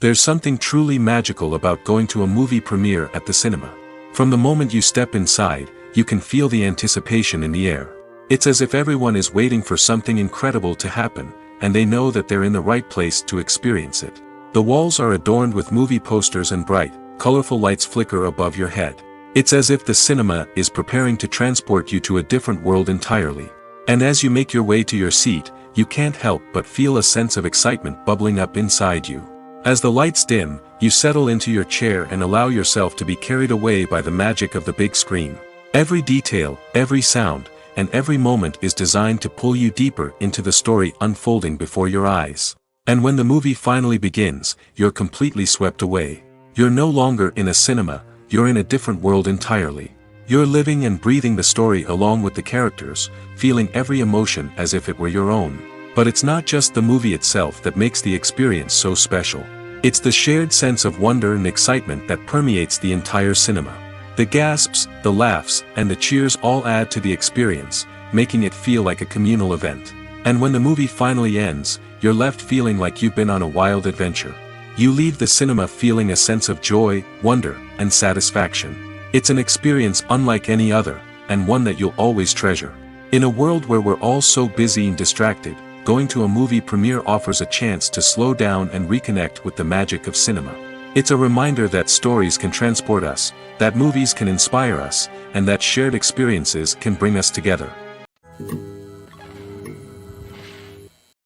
There's something truly magical about going to a movie premiere at the cinema. From the moment you step inside, you can feel the anticipation in the air. It's as if everyone is waiting for something incredible to happen, and they know that they're in the right place to experience it. The walls are adorned with movie posters and bright, colorful lights flicker above your head. It's as if the cinema is preparing to transport you to a different world entirely. And as you make your way to your seat, you can't help but feel a sense of excitement bubbling up inside you. As the lights dim, you settle into your chair and allow yourself to be carried away by the magic of the big screen. Every detail, every sound, and every moment is designed to pull you deeper into the story unfolding before your eyes. And when the movie finally begins, you're completely swept away. You're no longer in a cinema, you're in a different world entirely. You're living and breathing the story along with the characters, feeling every emotion as if it were your own. But it's not just the movie itself that makes the experience so special. It's the shared sense of wonder and excitement that permeates the entire cinema. The gasps, the laughs, and the cheers all add to the experience, making it feel like a communal event. And when the movie finally ends, you're left feeling like you've been on a wild adventure. You leave the cinema feeling a sense of joy, wonder, and satisfaction. It's an experience unlike any other, and one that you'll always treasure. In a world where we're all so busy and distracted, going to a movie premiere offers a chance to slow down and reconnect with the magic of cinema. It's a reminder that stories can transport us, that movies can inspire us, and that shared experiences can bring us together.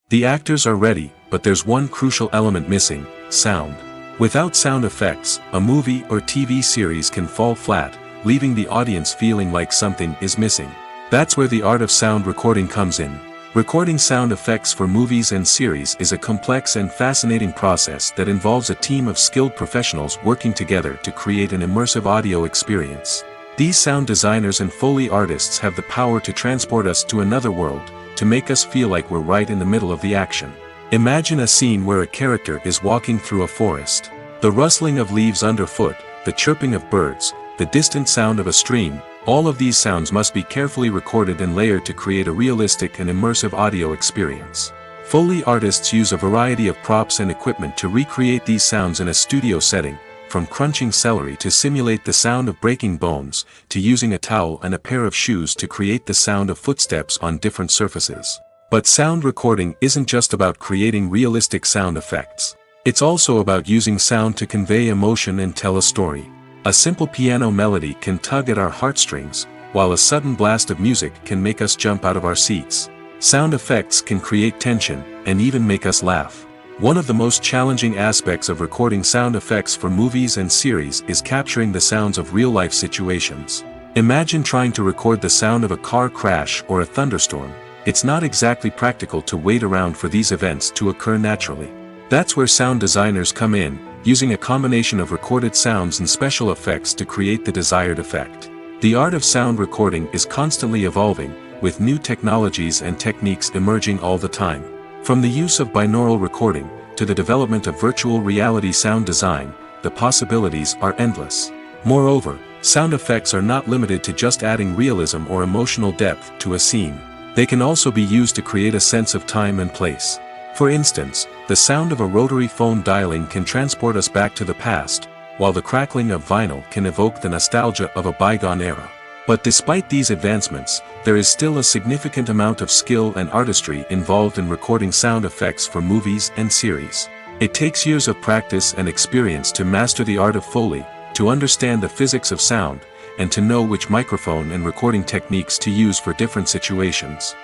The actors are ready, but there's one crucial element missing: sound. Without sound effects, a movie or TV series can fall flat, leaving the audience feeling like something is missing. That's where the art of sound recording comes in. Recording sound effects for movies and series is a complex and fascinating process that involves a team of skilled professionals working together to create an immersive audio experience. These sound designers and Foley artists have the power to transport us to another world, to make us feel like we're right in the middle of the action. Imagine a scene where a character is walking through a forest. The rustling of leaves underfoot, the chirping of birds, the distant sound of a stream, all of these sounds must be carefully recorded and layered to create a realistic and immersive audio experience. Foley artists use a variety of props and equipment to recreate these sounds in a studio setting, from crunching celery to simulate the sound of breaking bones, to using a towel and a pair of shoes to create the sound of footsteps on different surfaces. But sound recording isn't just about creating realistic sound effects. It's also about using sound to convey emotion and tell a story. A simple piano melody can tug at our heartstrings, while a sudden blast of music can make us jump out of our seats. Sound effects can create tension, and even make us laugh. One of the most challenging aspects of recording sound effects for movies and series is capturing the sounds of real-life situations. Imagine trying to record the sound of a car crash or a thunderstorm. It's not exactly practical to wait around for these events to occur naturally. That's where sound designers come in, using a combination of recorded sounds and special effects to create the desired effect. The art of sound recording is constantly evolving, with new technologies and techniques emerging all the time. From the use of binaural recording, to the development of virtual reality sound design, the possibilities are endless. Moreover, sound effects are not limited to just adding realism or emotional depth to a scene. They can also be used to create a sense of time and place. For instance, the sound of a rotary phone dialing can transport us back to the past, while the crackling of vinyl can evoke the nostalgia of a bygone era. But despite these advancements, there is still a significant amount of skill and artistry involved in recording sound effects for movies and series. It takes years of practice and experience to master the art of Foley, to understand the physics of sound, and to know which microphone and recording techniques to use for different situations.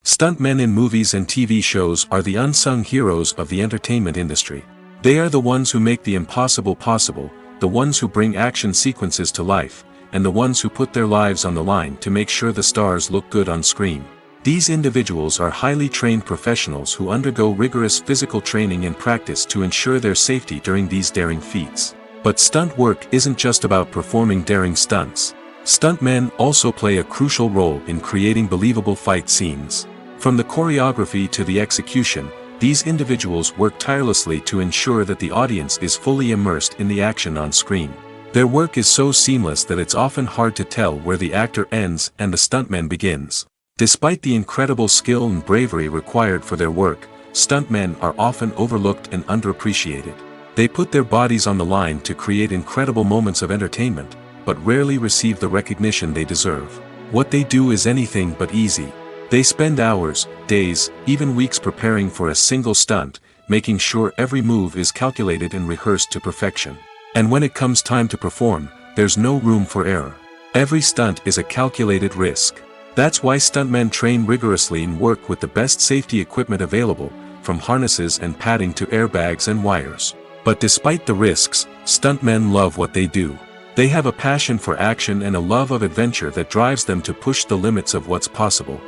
Stuntmen in movies and TV shows are the unsung heroes of the entertainment industry. They are the ones who make the impossible possible, the ones who bring action sequences to life, and the ones who put their lives on the line to make sure the stars look good on screen. These individuals are highly trained professionals who undergo rigorous physical training and practice to ensure their safety during these daring feats. But stunt work isn't just about performing daring stunts. Stuntmen also play a crucial role in creating believable fight scenes. From the choreography to the execution, these individuals work tirelessly to ensure that the audience is fully immersed in the action on screen. Their work is so seamless that it's often hard to tell where the actor ends and the stuntman begins. Despite the incredible skill and bravery required for their work, stuntmen are often overlooked and underappreciated. They put their bodies on the line to create incredible moments of entertainment, but rarely receive the recognition they deserve. What they do is anything but easy. They spend hours, days, even weeks preparing for a single stunt, making sure every move is calculated and rehearsed to perfection. And when it comes time to perform, there's no room for error. Every stunt is a calculated risk. That's why stuntmen train rigorously and work with the best safety equipment available, from harnesses and padding to airbags and wires. But despite the risks, stuntmen love what they do. They have a passion for action and a love of adventure that drives them to push the limits of what's possible.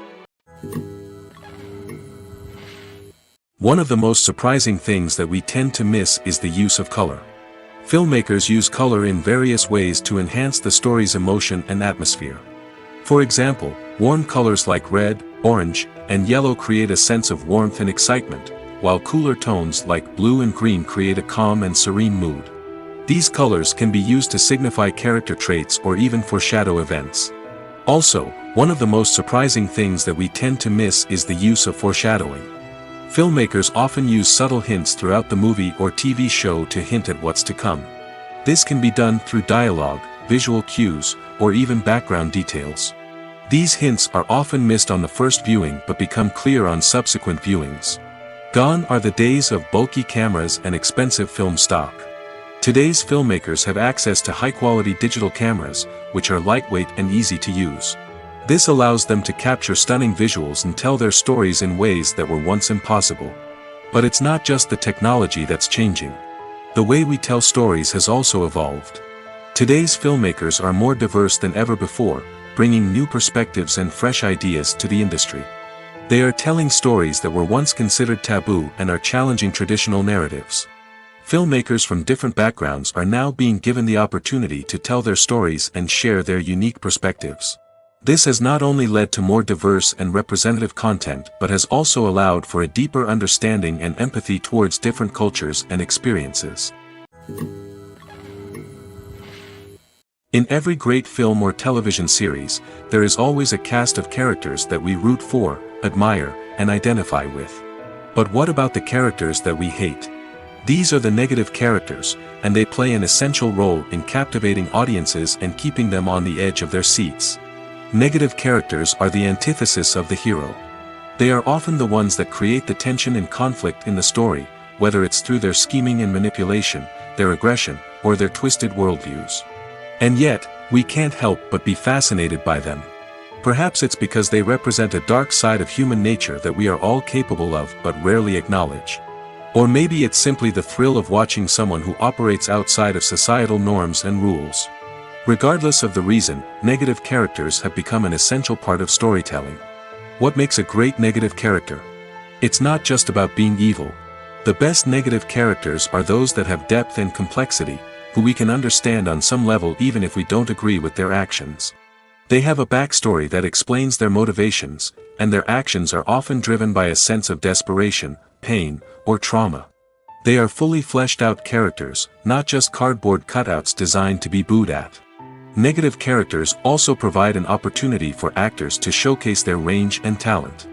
One of the most surprising things that we tend to miss is the use of color. Filmmakers use color in various ways to enhance the story's emotion and atmosphere. For example, warm colors like red, orange, and yellow create a sense of warmth and excitement, while cooler tones like blue and green create a calm and serene mood. These colors can be used to signify character traits or even foreshadow events. Also, one of the most surprising things that we tend to miss is the use of foreshadowing. Filmmakers often use subtle hints throughout the movie or TV show to hint at what's to come. This can be done through dialogue, visual cues, or even background details. These hints are often missed on the first viewing but become clear on subsequent viewings. Gone are the days of bulky cameras and expensive film stock. Today's filmmakers have access to high-quality digital cameras, which are lightweight and easy to use. This allows them to capture stunning visuals and tell their stories in ways that were once impossible. But it's not just the technology that's changing. The way we tell stories has also evolved. Today's filmmakers are more diverse than ever before, bringing new perspectives and fresh ideas to the industry. They are telling stories that were once considered taboo and are challenging traditional narratives. Filmmakers from different backgrounds are now being given the opportunity to tell their stories and share their unique perspectives. This has not only led to more diverse and representative content but has also allowed for a deeper understanding and empathy towards different cultures and experiences. In every great film or television series, there is always a cast of characters that we root for, admire, and identify with. But what about the characters that we hate? These are the negative characters, and they play an essential role in captivating audiences and keeping them on the edge of their seats. Negative characters are the antithesis of the hero. They are often the ones that create the tension and conflict in the story, whether it's through their scheming and manipulation, their aggression, or their twisted worldviews. And yet, we can't help but be fascinated by them. Perhaps it's because they represent a dark side of human nature that we are all capable of but rarely acknowledge. Or maybe it's simply the thrill of watching someone who operates outside of societal norms and rules. Regardless of the reason, negative characters have become an essential part of storytelling. What makes a great negative character? It's not just about being evil. The best negative characters are those that have depth and complexity, who we can understand on some level even if we don't agree with their actions. They have a backstory that explains their motivations, and their actions are often driven by a sense of desperation, pain, or trauma. They are fully fleshed out characters, not just cardboard cutouts designed to be booed at. Negative characters also provide an opportunity for actors to showcase their range and talent.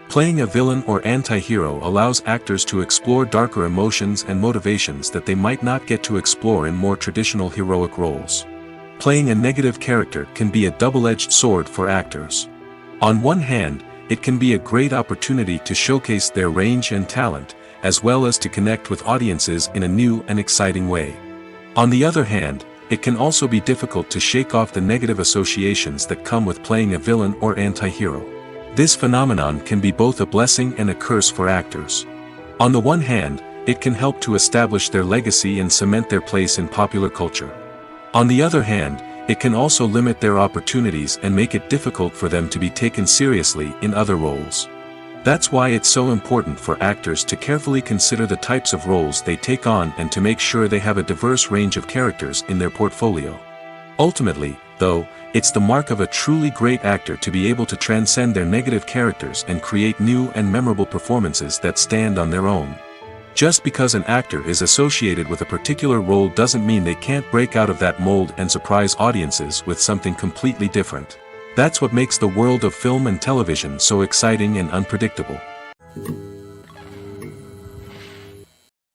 Playing a villain or anti-hero allows actors to explore darker emotions and motivations that they might not get to explore in more traditional heroic roles. Playing a negative character can be a double-edged sword for actors. On one hand, it can be a great opportunity to showcase their range and talent, as well as to connect with audiences in a new and exciting way. On the other hand, it can also be difficult to shake off the negative associations that come with playing a villain or anti-hero. This phenomenon can be both a blessing and a curse for actors. On the one hand, it can help to establish their legacy and cement their place in popular culture. On the other hand, it can also limit their opportunities and make it difficult for them to be taken seriously in other roles. That's why it's so important for actors to carefully consider the types of roles they take on and to make sure they have a diverse range of characters in their portfolio. Ultimately, though, it's the mark of a truly great actor to be able to transcend their negative characters and create new and memorable performances that stand on their own. Just because an actor is associated with a particular role doesn't mean they can't break out of that mold and surprise audiences with something completely different. That's what makes the world of film and television so exciting and unpredictable.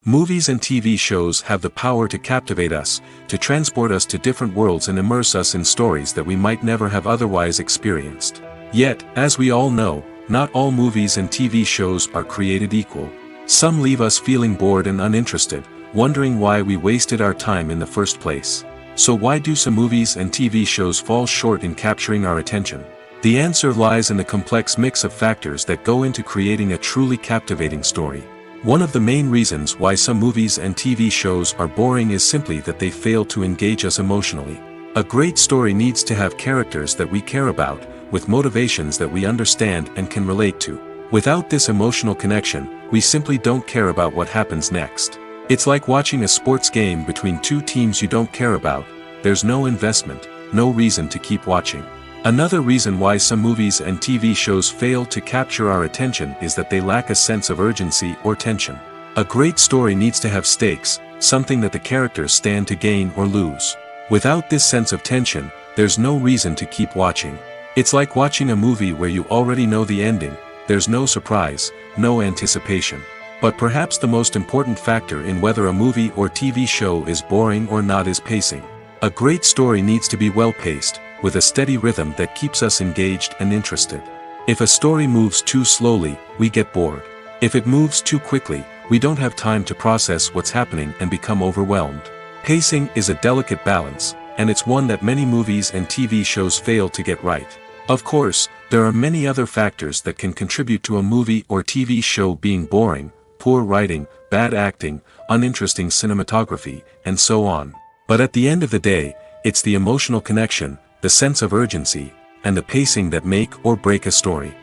Movies and TV shows have the power to captivate us, to transport us to different worlds and immerse us in stories that we might never have otherwise experienced. Yet, as we all know, not all movies and TV shows are created equal. Some leave us feeling bored and uninterested, wondering why we wasted our time in the first place. So why do some movies and TV shows fall short in capturing our attention? The answer lies in the complex mix of factors that go into creating a truly captivating story. One of the main reasons why some movies and TV shows are boring is simply that they fail to engage us emotionally. A great story needs to have characters that we care about, with motivations that we understand and can relate to. Without this emotional connection, we simply don't care about what happens next. It's like watching a sports game between two teams you don't care about. There's no investment, no reason to keep watching. Another reason why some movies and TV shows fail to capture our attention is that they lack a sense of urgency or tension. A great story needs to have stakes, something that the characters stand to gain or lose. Without this sense of tension, there's no reason to keep watching. It's like watching a movie where you already know the ending. There's no surprise, no anticipation. But perhaps the most important factor in whether a movie or TV show is boring or not is pacing. A great story needs to be well-paced, with a steady rhythm that keeps us engaged and interested. If a story moves too slowly, we get bored. If it moves too quickly, we don't have time to process what's happening and become overwhelmed. Pacing is a delicate balance, and it's one that many movies and TV shows fail to get right. Of course, there are many other factors that can contribute to a movie or TV show being boring: poor writing, bad acting, uninteresting cinematography, and so on. But at the end of the day, it's the emotional connection, the sense of urgency, and the pacing that make or break a story.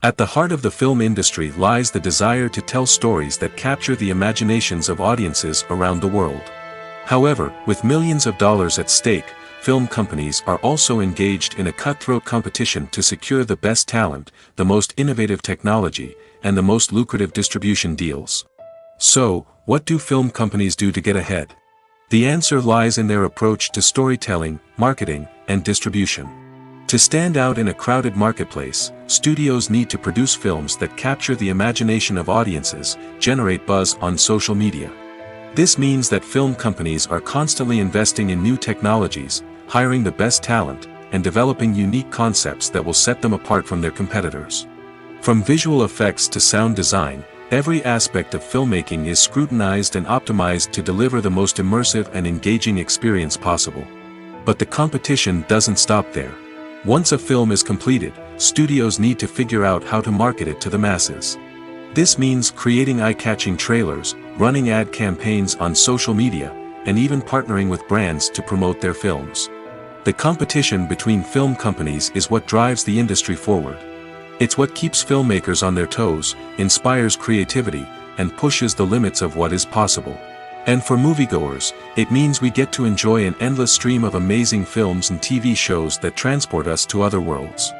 At the heart of the film industry lies the desire to tell stories that capture the imaginations of audiences around the world. However, with millions of dollars at stake, film companies are also engaged in a cutthroat competition to secure the best talent, the most innovative technology, and the most lucrative distribution deals. So, what do film companies do to get ahead? The answer lies in their approach to storytelling, marketing, and distribution. To stand out in a crowded marketplace, studios need to produce films that capture the imagination of audiences, generate buzz on social media. This means that film companies are constantly investing in new technologies, hiring the best talent, and developing unique concepts that will set them apart from their competitors. From visual effects to sound design, every aspect of filmmaking is scrutinized and optimized to deliver the most immersive and engaging experience possible. But the competition doesn't stop there. Once a film is completed, studios need to figure out how to market it to the masses. This means creating eye-catching trailers, running ad campaigns on social media, and even partnering with brands to promote their films. The competition between film companies is what drives the industry forward. It's what keeps filmmakers on their toes, inspires creativity, and pushes the limits of what is possible. And for moviegoers, it means we get to enjoy an endless stream of amazing films and TV shows that transport us to other worlds.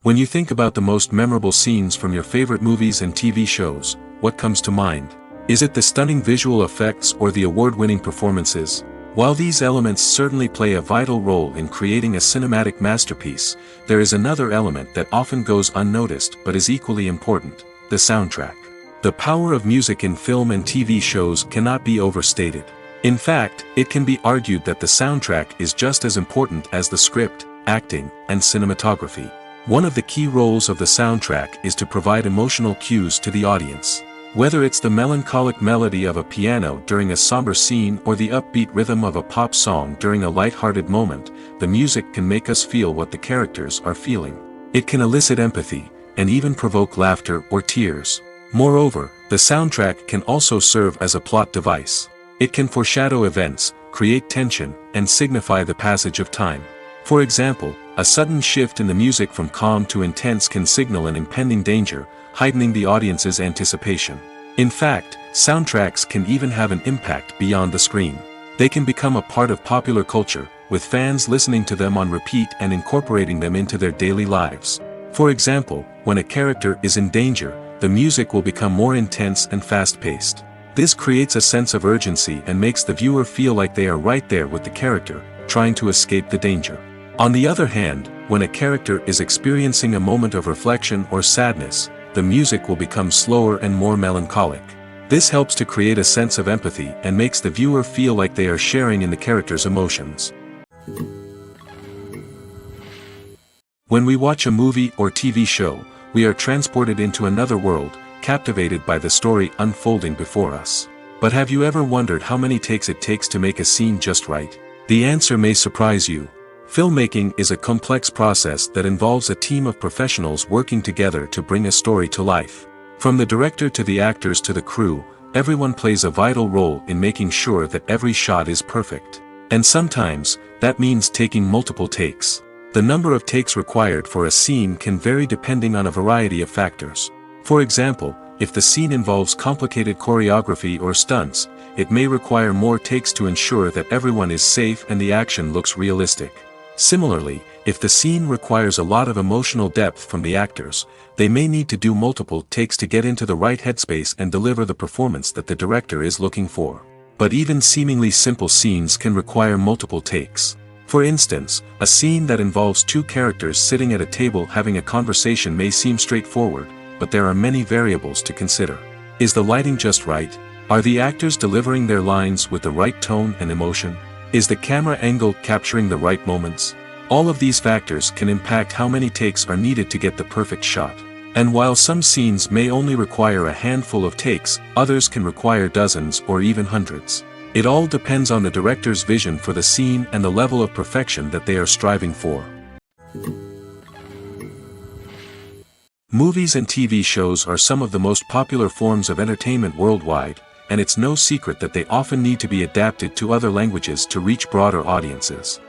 When you think about the most memorable scenes from your favorite movies and TV shows, what comes to mind? Is it the stunning visual effects or the award-winning performances? While these elements certainly play a vital role in creating a cinematic masterpiece, there is another element that often goes unnoticed but is equally important: the soundtrack. The power of music in film and TV shows cannot be overstated. In fact, it can be argued that the soundtrack is just as important as the script, acting, and cinematography. One of the key roles of the soundtrack is to provide emotional cues to the audience. Whether it's the melancholic melody of a piano during a somber scene or the upbeat rhythm of a pop song during a light-hearted moment, the music can make us feel what the characters are feeling. It can elicit empathy, and even provoke laughter or tears. Moreover, the soundtrack can also serve as a plot device. It can foreshadow events, create tension, and signify the passage of time. For example, a sudden shift in the music from calm to intense can signal an impending danger, heightening the audience's anticipation. In fact, soundtracks can even have an impact beyond the screen. They can become a part of popular culture, with fans listening to them on repeat and incorporating them into their daily lives. For example, when a character is in danger, the music will become more intense and fast-paced. This creates a sense of urgency and makes the viewer feel like they are right there with the character, trying to escape the danger. On the other hand, when a character is experiencing a moment of reflection or sadness, the music will become slower and more melancholic. This helps to create a sense of empathy and makes the viewer feel like they are sharing in the character's emotions. When we watch a movie or TV show, we are transported into another world, captivated by the story unfolding before us. But have you ever wondered how many takes it takes to make a scene just right? The answer may surprise you. Filmmaking is a complex process that involves a team of professionals working together to bring a story to life. From the director to the actors to the crew, everyone plays a vital role in making sure that every shot is perfect. And sometimes, that means taking multiple takes. The number of takes required for a scene can vary depending on a variety of factors. For example, if the scene involves complicated choreography or stunts, it may require more takes to ensure that everyone is safe and the action looks realistic. Similarly, if the scene requires a lot of emotional depth from the actors, they may need to do multiple takes to get into the right headspace and deliver the performance that the director is looking for. But even seemingly simple scenes can require multiple takes. For instance, a scene that involves two characters sitting at a table having a conversation may seem straightforward, but there are many variables to consider. Is the lighting just right? Are the actors delivering their lines with the right tone and emotion? Is the camera angle capturing the right moments? All of these factors can impact how many takes are needed to get the perfect shot. And while some scenes may only require a handful of takes, others can require dozens or even hundreds. It all depends on the director's vision for the scene and the level of perfection that they are striving for. Movies and TV shows are some of the most popular forms of entertainment worldwide, and it's no secret that they often need to be adapted to other languages to reach broader audiences.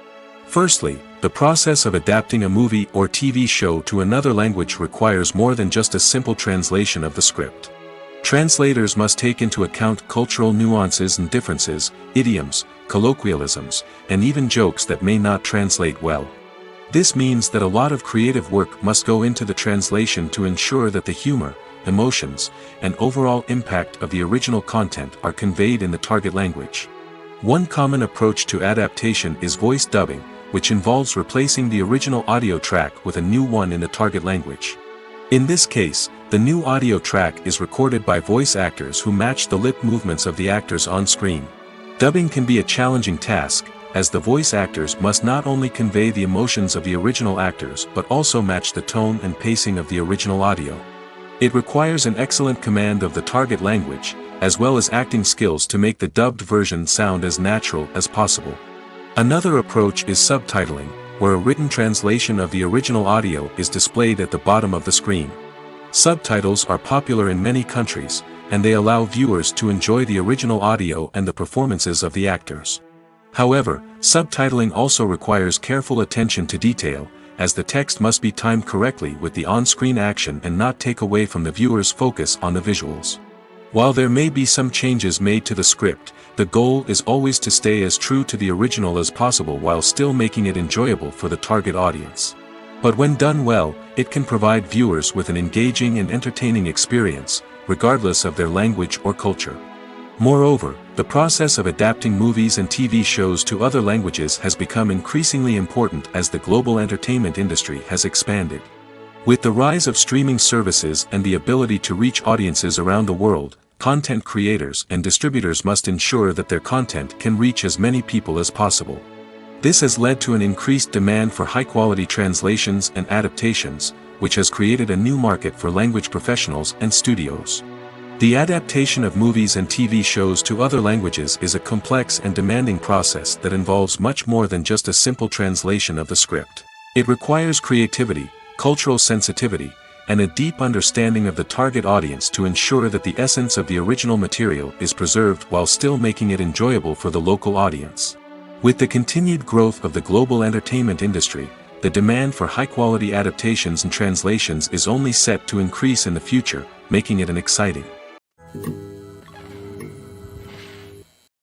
Firstly, the process of adapting a movie or TV show to another language requires more than just a simple translation of the script. Translators must take into account cultural nuances and differences, idioms, colloquialisms, and even jokes that may not translate well. This means that a lot of creative work must go into the translation to ensure that the humor, emotions, and overall impact of the original content are conveyed in the target language. One common approach to adaptation is voice dubbing, which involves replacing the original audio track with a new one in the target language. In this case, the new audio track is recorded by voice actors who match the lip movements of the actors on screen. Dubbing can be a challenging task, as the voice actors must not only convey the emotions of the original actors but also match the tone and pacing of the original audio. It requires an excellent command of the target language, as well as acting skills to make the dubbed version sound as natural as possible. Another approach is subtitling, where a written translation of the original audio is displayed at the bottom of the screen. Subtitles are popular in many countries, and they allow viewers to enjoy the original audio and the performances of the actors. However, subtitling also requires careful attention to detail, as the text must be timed correctly with the on-screen action and not take away from the viewer's focus on the visuals. While there may be some changes made to the script, the goal is always to stay as true to the original as possible while still making it enjoyable for the target audience. But when done well, it can provide viewers with an engaging and entertaining experience, regardless of their language or culture. Moreover, the process of adapting movies and TV shows to other languages has become increasingly important as the global entertainment industry has expanded. With the rise of streaming services and the ability to reach audiences around the world, content creators and distributors must ensure that their content can reach as many people as possible. This has led to an increased demand for high-quality translations and adaptations, which has created a new market for language professionals and studios. The adaptation of movies and TV shows to other languages is a complex and demanding process that involves much more than just a simple translation of the script. It requires creativity, cultural sensitivity, and a deep understanding of the target audience to ensure that the essence of the original material is preserved while still making it enjoyable for the local audience. With the continued growth of the global entertainment industry, the demand for high-quality adaptations and translations is only set to increase in the future, making it an exciting.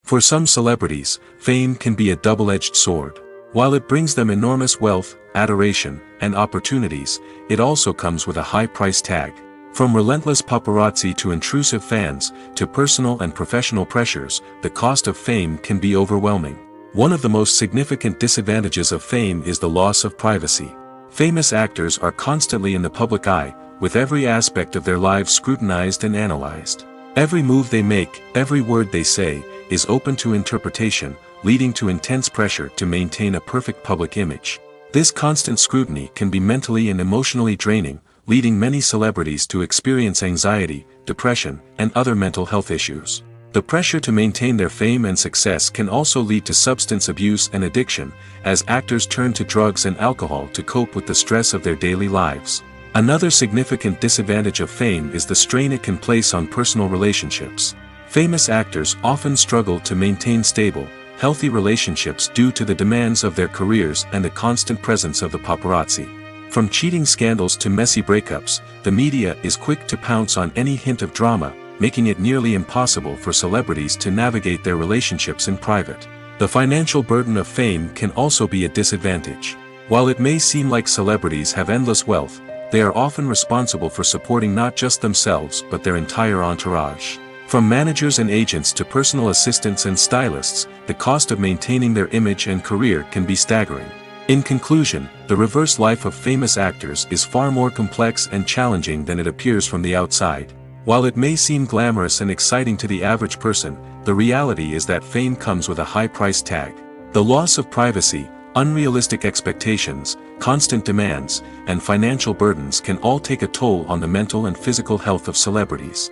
For some celebrities, fame can be a double-edged sword. While it brings them enormous wealth, adoration, and opportunities, it also comes with a high price tag. From relentless paparazzi to intrusive fans, to personal and professional pressures, the cost of fame can be overwhelming. One of the most significant disadvantages of fame is the loss of privacy. Famous actors are constantly in the public eye, with every aspect of their lives scrutinized and analyzed. Every move they make, every word they say, is open to interpretation, leading to intense pressure to maintain a perfect public image. This constant scrutiny can be mentally and emotionally draining, leading many celebrities to experience anxiety, depression, and other mental health issues. The pressure to maintain their fame and success can also lead to substance abuse and addiction, as actors turn to drugs and alcohol to cope with the stress of their daily lives. Another significant disadvantage of fame is the strain it can place on personal relationships. Famous actors often struggle to maintain stable, healthy relationships due to the demands of their careers and the constant presence of the paparazzi. From cheating scandals to messy breakups, the media is quick to pounce on any hint of drama, making it nearly impossible for celebrities to navigate their relationships in private. The financial burden of fame can also be a disadvantage. While it may seem like celebrities have endless wealth, they are often responsible for supporting not just themselves but their entire entourage. From managers and agents to personal assistants and stylists, the cost of maintaining their image and career can be staggering. In conclusion, the reverse life of famous actors is far more complex and challenging than it appears from the outside. While it may seem glamorous and exciting to the average person, the reality is that fame comes with a high price tag. The loss of privacy, unrealistic expectations, constant demands, and financial burdens can all take a toll on the mental and physical health of celebrities.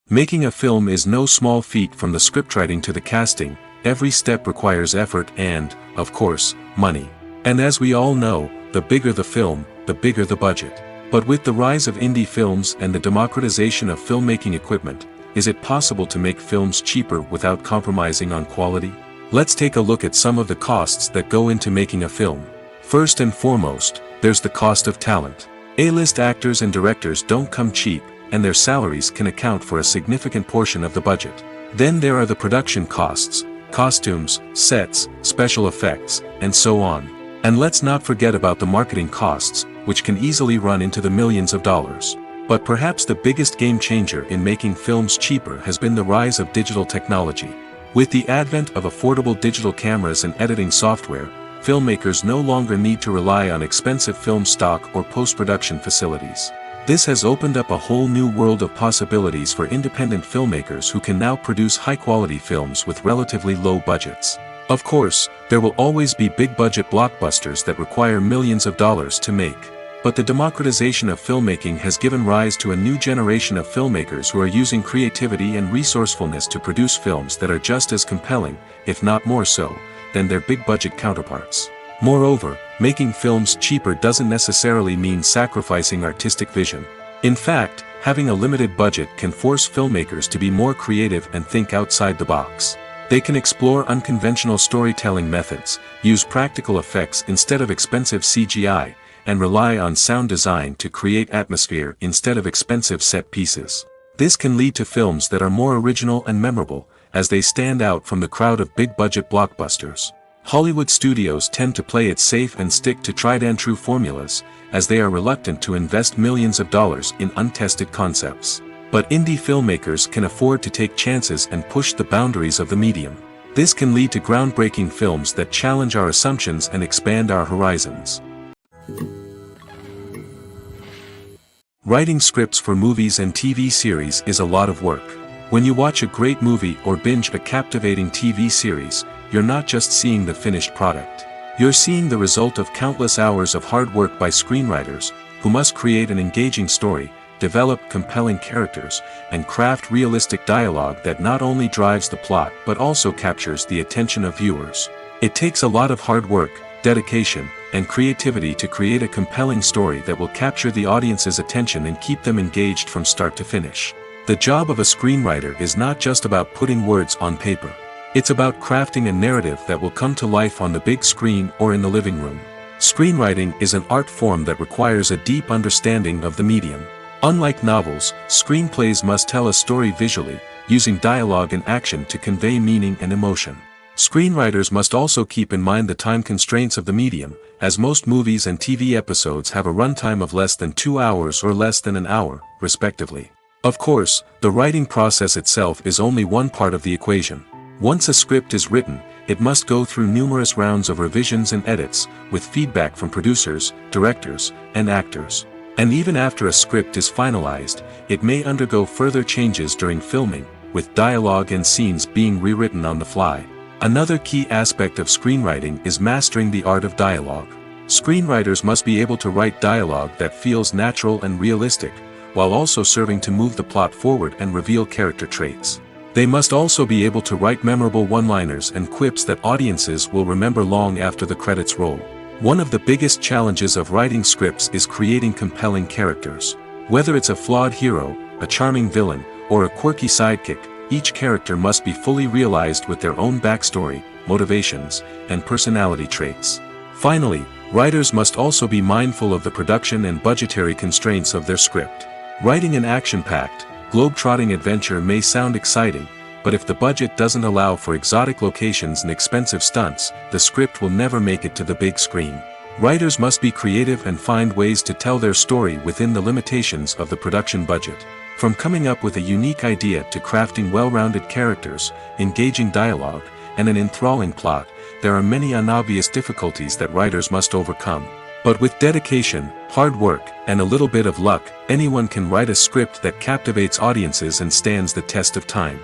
Making a film is no small feat. From the scriptwriting to the casting, every step requires effort and, of course, money. And as we all know, the bigger the film, the bigger the budget. But with the rise of indie films and the democratization of filmmaking equipment, is it possible to make films cheaper without compromising on quality? Let's take a look at some of the costs that go into making a film. First and foremost, there's the cost of talent. A-list actors and directors don't come cheap, and their salaries can account for a significant portion of the budget. Then there are the production costs, costumes, sets, special effects, and so on. And let's not forget about the marketing costs, which can easily run into the millions of dollars. But perhaps the biggest game changer in making films cheaper has been the rise of digital technology. With the advent of affordable digital cameras and editing software, filmmakers no longer need to rely on expensive film stock or post-production facilities. This has opened up a whole new world of possibilities for independent filmmakers who can now produce high-quality films with relatively low budgets. Of course, there will always be big-budget blockbusters that require millions of dollars to make. But the democratization of filmmaking has given rise to a new generation of filmmakers who are using creativity and resourcefulness to produce films that are just as compelling, if not more so, than their big-budget counterparts. Moreover, making films cheaper doesn't necessarily mean sacrificing artistic vision. In fact, having a limited budget can force filmmakers to be more creative and think outside the box. They can explore unconventional storytelling methods, use practical effects instead of expensive CGI, and rely on sound design to create atmosphere instead of expensive set pieces. This can lead to films that are more original and memorable, as they stand out from the crowd of big-budget blockbusters. Hollywood studios tend to play it safe and stick to tried-and-true formulas, as they are reluctant to invest millions of dollars in untested concepts. But indie filmmakers can afford to take chances and push the boundaries of the medium. This can lead to groundbreaking films that challenge our assumptions and expand our horizons. Writing scripts for movies and TV series is a lot of work. When you watch a great movie or binge a captivating TV series, you're not just seeing the finished product. You're seeing the result of countless hours of hard work by screenwriters, who must create an engaging story, develop compelling characters, and craft realistic dialogue that not only drives the plot but also captures the attention of viewers. It takes a lot of hard work, dedication, and creativity to create a compelling story that will capture the audience's attention and keep them engaged from start to finish. The job of a screenwriter is not just about putting words on paper. It's about crafting a narrative that will come to life on the big screen or in the living room. Screenwriting is an art form that requires a deep understanding of the medium. Unlike novels, screenplays must tell a story visually, using dialogue and action to convey meaning and emotion. Screenwriters must also keep in mind the time constraints of the medium, as most movies and TV episodes have a runtime of less than 2 hours or less than an hour, respectively. Of course, the writing process itself is only one part of the equation. Once a script is written, it must go through numerous rounds of revisions and edits, with feedback from producers, directors, and actors. And even after a script is finalized, it may undergo further changes during filming, with dialogue and scenes being rewritten on the fly. Another key aspect of screenwriting is mastering the art of dialogue. Screenwriters must be able to write dialogue that feels natural and realistic, while also serving to move the plot forward and reveal character traits. They must also be able to write memorable one-liners and quips that audiences will remember long after the credits roll. One of the biggest challenges of writing scripts is creating compelling characters. Whether it's a flawed hero, a charming villain, or a quirky sidekick, each character must be fully realized with their own backstory, motivations, and personality traits. Finally, writers must also be mindful of the production and budgetary constraints of their script. Writing an action-packed, globe-trotting adventure may sound exciting, but if the budget doesn't allow for exotic locations and expensive stunts, the script will never make it to the big screen. Writers must be creative and find ways to tell their story within the limitations of the production budget. From coming up with a unique idea to crafting well-rounded characters, engaging dialogue, and an enthralling plot, there are many unobvious difficulties that writers must overcome. But with dedication, hard work, and a little bit of luck, anyone can write a script that captivates audiences and stands the test of time.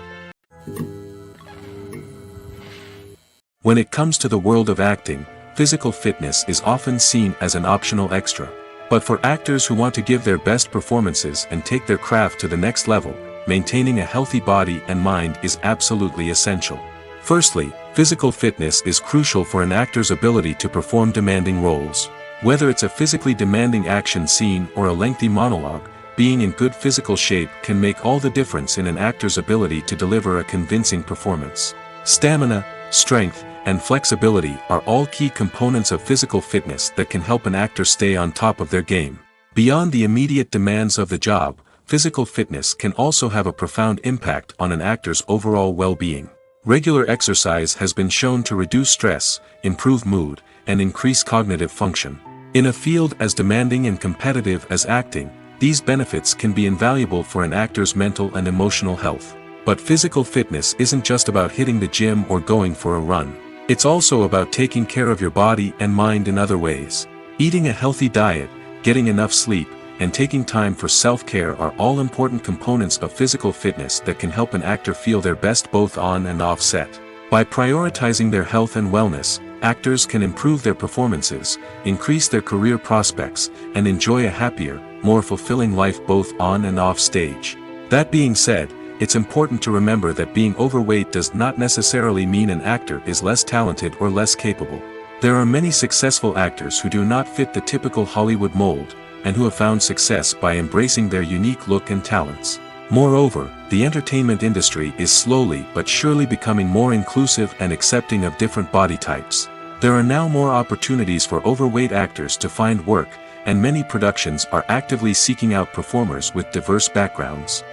When it comes to the world of acting, physical fitness is often seen as an optional extra. But for actors who want to give their best performances and take their craft to the next level, maintaining a healthy body and mind is absolutely essential. Firstly, physical fitness is crucial for an actor's ability to perform demanding roles. Whether it's a physically demanding action scene or a lengthy monologue, being in good physical shape can make all the difference in an actor's ability to deliver a convincing performance. Stamina, strength, and flexibility are all key components of physical fitness that can help an actor stay on top of their game. Beyond the immediate demands of the job, physical fitness can also have a profound impact on an actor's overall well-being. Regular exercise has been shown to reduce stress, improve mood, and increase cognitive function. In a field as demanding and competitive as acting, these benefits can be invaluable for an actor's mental and emotional health. But physical fitness isn't just about hitting the gym or going for a run. It's also about taking care of your body and mind in other ways. Eating a healthy diet, getting enough sleep, and taking time for self-care are all important components of physical fitness that can help an actor feel their best both on and off set. By prioritizing their health and wellness, actors can improve their performances, increase their career prospects, and enjoy a happier, more fulfilling life both on and off stage. That being said, it's important to remember that being overweight does not necessarily mean an actor is less talented or less capable. There are many successful actors who do not fit the typical Hollywood mold, and who have found success by embracing their unique look and talents. Moreover, the entertainment industry is slowly but surely becoming more inclusive and accepting of different body types. There are now more opportunities for overweight actors to find work, and many productions are actively seeking out performers with diverse backgrounds.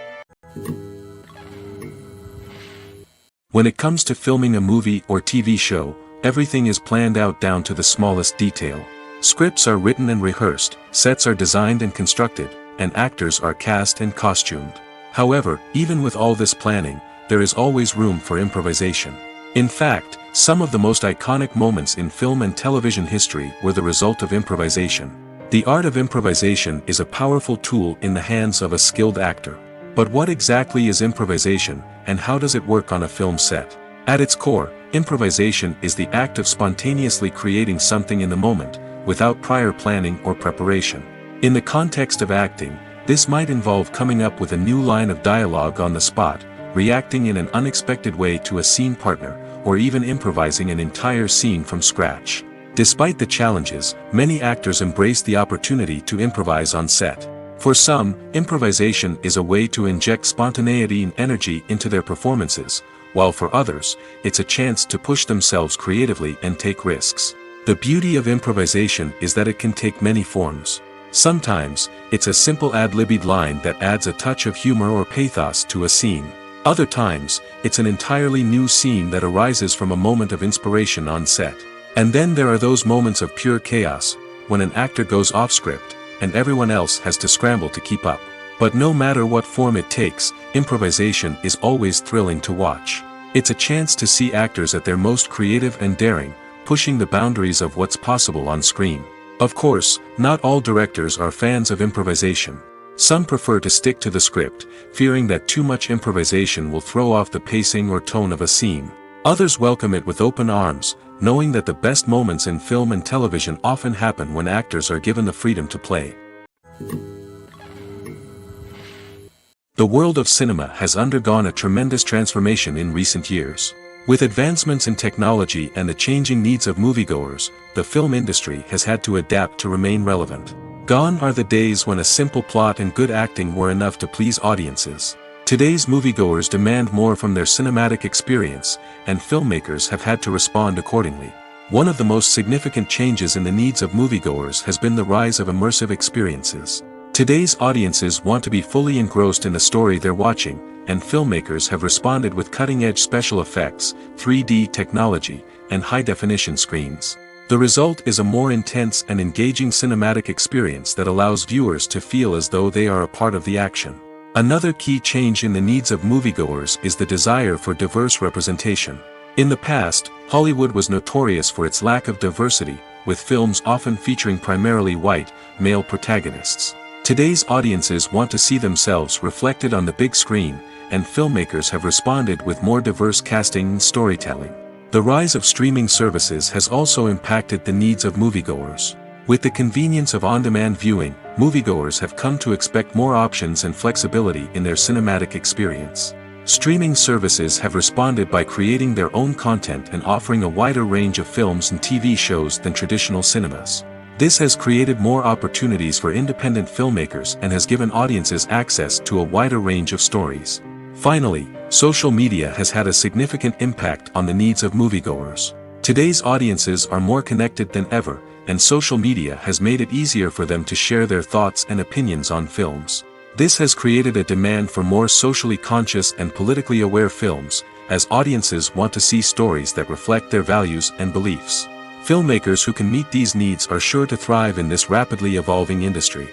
When it comes to filming a movie or TV show, everything is planned out down to the smallest detail. Scripts are written and rehearsed, sets are designed and constructed, and actors are cast and costumed. However, even with all this planning, there is always room for improvisation. In fact, some of the most iconic moments in film and television history were the result of improvisation. The art of improvisation is a powerful tool in the hands of a skilled actor. But what exactly is improvisation, and how does it work on a film set? At its core, improvisation is the act of spontaneously creating something in the moment, without prior planning or preparation. In the context of acting, this might involve coming up with a new line of dialogue on the spot, reacting in an unexpected way to a scene partner, or even improvising an entire scene from scratch. Despite the challenges, many actors embrace the opportunity to improvise on set. For some, improvisation is a way to inject spontaneity and energy into their performances, while for others, it's a chance to push themselves creatively and take risks. The beauty of improvisation is that it can take many forms. Sometimes, it's a simple ad-libbed line that adds a touch of humor or pathos to a scene. Other times, it's an entirely new scene that arises from a moment of inspiration on set. And then there are those moments of pure chaos, when an actor goes off script, and everyone else has to scramble to keep up. But no matter what form it takes, improvisation is always thrilling to watch. It's a chance to see actors at their most creative and daring, pushing the boundaries of what's possible on screen. Of course, not all directors are fans of improvisation. Some prefer to stick to the script, fearing that too much improvisation will throw off the pacing or tone of a scene. Others welcome it with open arms, knowing that the best moments in film and television often happen when actors are given the freedom to play. The world of cinema has undergone a tremendous transformation in recent years. With advancements in technology and the changing needs of moviegoers, the film industry has had to adapt to remain relevant. Gone are the days when a simple plot and good acting were enough to please audiences. Today's moviegoers demand more from their cinematic experience, and filmmakers have had to respond accordingly. One of the most significant changes in the needs of moviegoers has been the rise of immersive experiences. Today's audiences want to be fully engrossed in the story they're watching, and filmmakers have responded with cutting-edge special effects, 3D technology, and high-definition screens. The result is a more intense and engaging cinematic experience that allows viewers to feel as though they are a part of the action. Another key change in the needs of moviegoers is the desire for diverse representation. In the past, Hollywood was notorious for its lack of diversity, with films often featuring primarily white, male protagonists. Today's audiences want to see themselves reflected on the big screen, and filmmakers have responded with more diverse casting and storytelling. The rise of streaming services has also impacted the needs of moviegoers. With the convenience of on-demand viewing, moviegoers have come to expect more options and flexibility in their cinematic experience. Streaming services have responded by creating their own content and offering a wider range of films and TV shows than traditional cinemas. This has created more opportunities for independent filmmakers and has given audiences access to a wider range of stories. Finally, social media has had a significant impact on the needs of moviegoers. Today's audiences are more connected than ever, and social media has made it easier for them to share their thoughts and opinions on films. This has created a demand for more socially conscious and politically aware films, as audiences want to see stories that reflect their values and beliefs. Filmmakers who can meet these needs are sure to thrive in this rapidly evolving industry.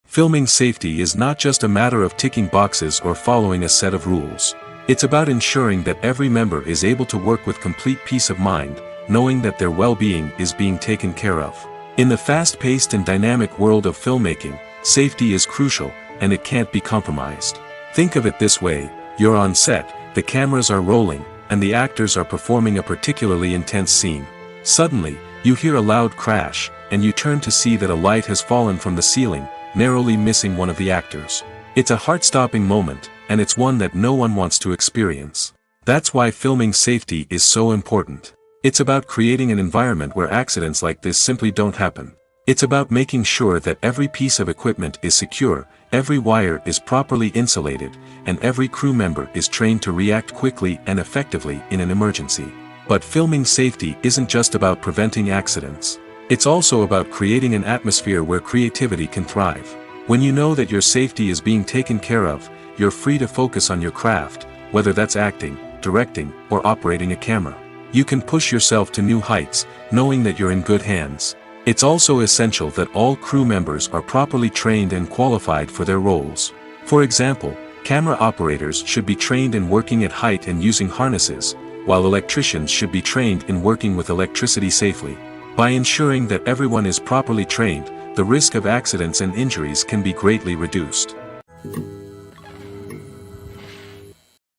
Filming safety is not just a matter of ticking boxes or following a set of rules. It's about ensuring that every member is able to work with complete peace of mind, knowing that their well-being is being taken care of. In the fast-paced and dynamic world of filmmaking, safety is crucial, and it can't be compromised. Think of it this way: you're on set, the cameras are rolling, and the actors are performing a particularly intense scene. Suddenly, you hear a loud crash, and you turn to see that a light has fallen from the ceiling, narrowly missing one of the actors. It's a heart-stopping moment, and it's one that no one wants to experience. That's why filming safety is so important. It's about creating an environment where accidents like this simply don't happen. It's about making sure that every piece of equipment is secure, every wire is properly insulated, and every crew member is trained to react quickly and effectively in an emergency. But filming safety isn't just about preventing accidents. It's also about creating an atmosphere where creativity can thrive. When you know that your safety is being taken care of, you're free to focus on your craft, whether that's acting, directing, or operating a camera. You can push yourself to new heights, knowing that you're in good hands. It's also essential that all crew members are properly trained and qualified for their roles. For example, camera operators should be trained in working at height and using harnesses, while electricians should be trained in working with electricity safely. By ensuring that everyone is properly trained, the risk of accidents and injuries can be greatly reduced.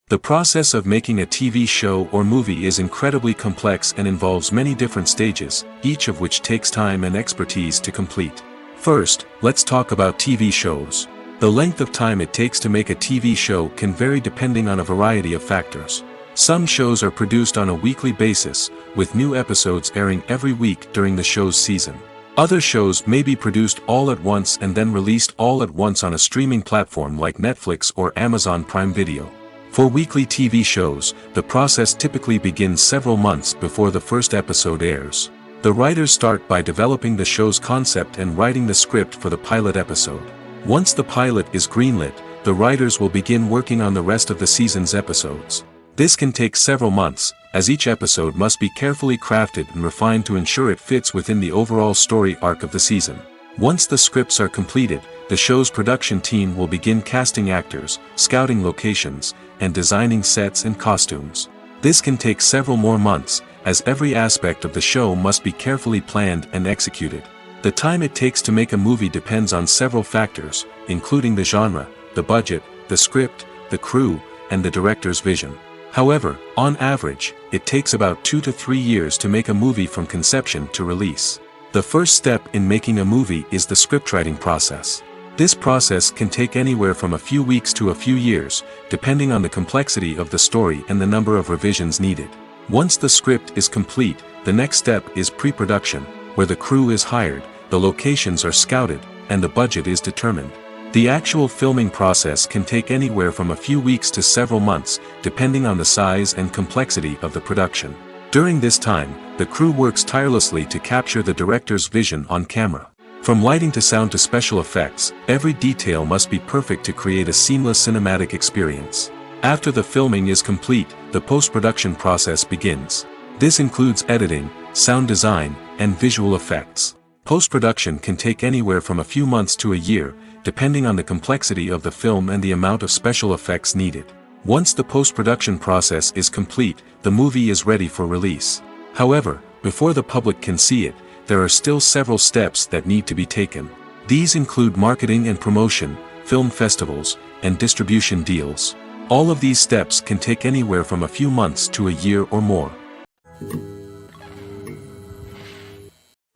The process of making a TV show or movie is incredibly complex and involves many different stages, each of which takes time and expertise to complete. First, let's talk about TV shows. The length of time it takes to make a TV show can vary depending on a variety of factors. Some shows are produced on a weekly basis, with new episodes airing every week during the show's season. Other shows may be produced all at once and then released all at once on a streaming platform like Netflix or Amazon Prime Video. For weekly TV shows, the process typically begins several months before the first episode airs. The writers start by developing the show's concept and writing the script for the pilot episode. Once the pilot is greenlit, the writers will begin working on the rest of the season's episodes. This can take several months, as each episode must be carefully crafted and refined to ensure it fits within the overall story arc of the season. Once the scripts are completed, the show's production team will begin casting actors, scouting locations, and designing sets and costumes. This can take several more months, as every aspect of the show must be carefully planned and executed. The time it takes to make a movie depends on several factors, including the genre, the budget, the script, the crew, and the director's vision. However, on average, it takes about 2 to 3 years to make a movie from conception to release. The first step in making a movie is the scriptwriting process. This process can take anywhere from a few weeks to a few years, depending on the complexity of the story and the number of revisions needed. Once the script is complete, the next step is pre-production, where the crew is hired, the locations are scouted, and the budget is determined. The actual filming process can take anywhere from a few weeks to several months, depending on the size and complexity of the production. During this time, the crew works tirelessly to capture the director's vision on camera. From lighting to sound to special effects, every detail must be perfect to create a seamless cinematic experience. After the filming is complete, the post-production process begins. This includes editing, sound design, and visual effects. Post-production can take anywhere from a few months to a year, depending on the complexity of the film and the amount of special effects needed. Once the post-production process is complete, the movie is ready for release. However, before the public can see it, there are still several steps that need to be taken. These include marketing and promotion, film festivals, and distribution deals. All of these steps can take anywhere from a few months to a year or more.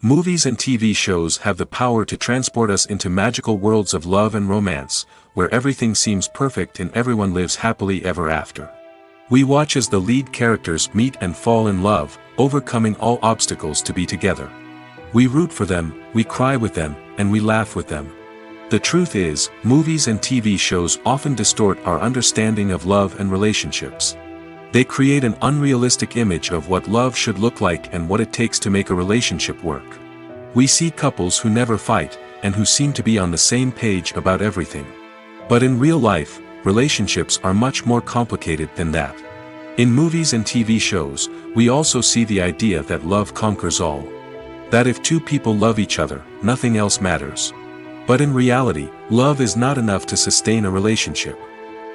Movies and TV shows have the power to transport us into magical worlds of love and romance, where everything seems perfect and everyone lives happily ever after. We watch as the lead characters meet and fall in love, overcoming all obstacles to be together. We root for them, we cry with them, and we laugh with them. The truth is, movies and TV shows often distort our understanding of love and relationships. They create an unrealistic image of what love should look like and what it takes to make a relationship work. We see couples who never fight, and who seem to be on the same page about everything. But in real life, relationships are much more complicated than that. In movies and TV shows, we also see the idea that love conquers all. That if two people love each other, nothing else matters. But in reality, love is not enough to sustain a relationship.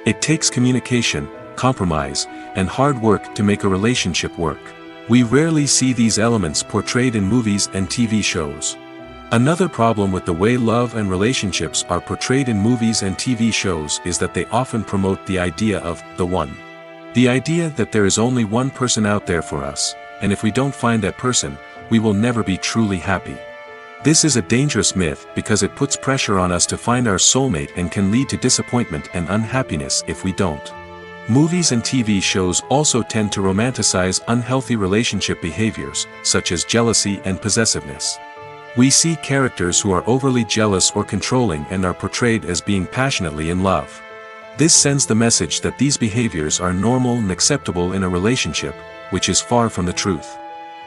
It takes communication, compromise, and hard work to make a relationship work. We rarely see these elements portrayed in movies and TV shows. Another problem with the way love and relationships are portrayed in movies and TV shows is that they often promote the idea of the one. The idea that there is only one person out there for us, and if we don't find that person, we will never be truly happy. This is a dangerous myth because it puts pressure on us to find our soulmate and can lead to disappointment and unhappiness if we don't. Movies and TV shows also tend to romanticize unhealthy relationship behaviors, such as jealousy and possessiveness. We see characters who are overly jealous or controlling and are portrayed as being passionately in love. This sends the message that these behaviors are normal and acceptable in a relationship, which is far from the truth.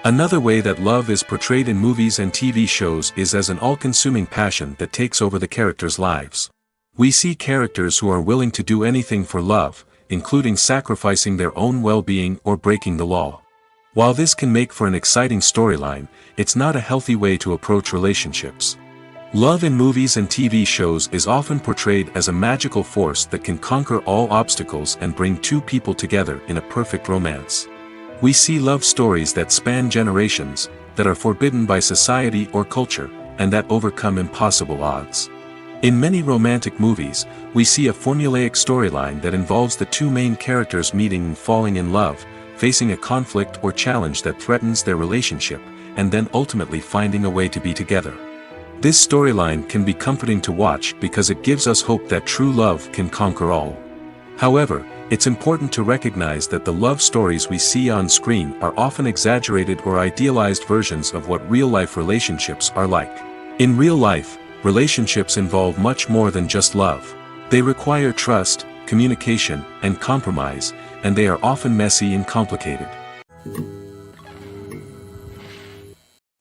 Another way that love is portrayed in movies and TV shows is as an all-consuming passion that takes over the characters' lives. We see characters who are willing to do anything for love, including sacrificing their own well-being or breaking the law. While this can make for an exciting storyline, it's not a healthy way to approach relationships. Love in movies and TV shows is often portrayed as a magical force that can conquer all obstacles and bring two people together in a perfect romance. We see love stories that span generations, that are forbidden by society or culture, and that overcome impossible odds. In many romantic movies, we see a formulaic storyline that involves the two main characters meeting and falling in love, facing a conflict or challenge that threatens their relationship, and then ultimately finding a way to be together. This storyline can be comforting to watch because it gives us hope that true love can conquer all. However, it's important to recognize that the love stories we see on screen are often exaggerated or idealized versions of what real-life relationships are like. In real life, relationships involve much more than just love. They require trust, communication, and compromise, and they are often messy and complicated.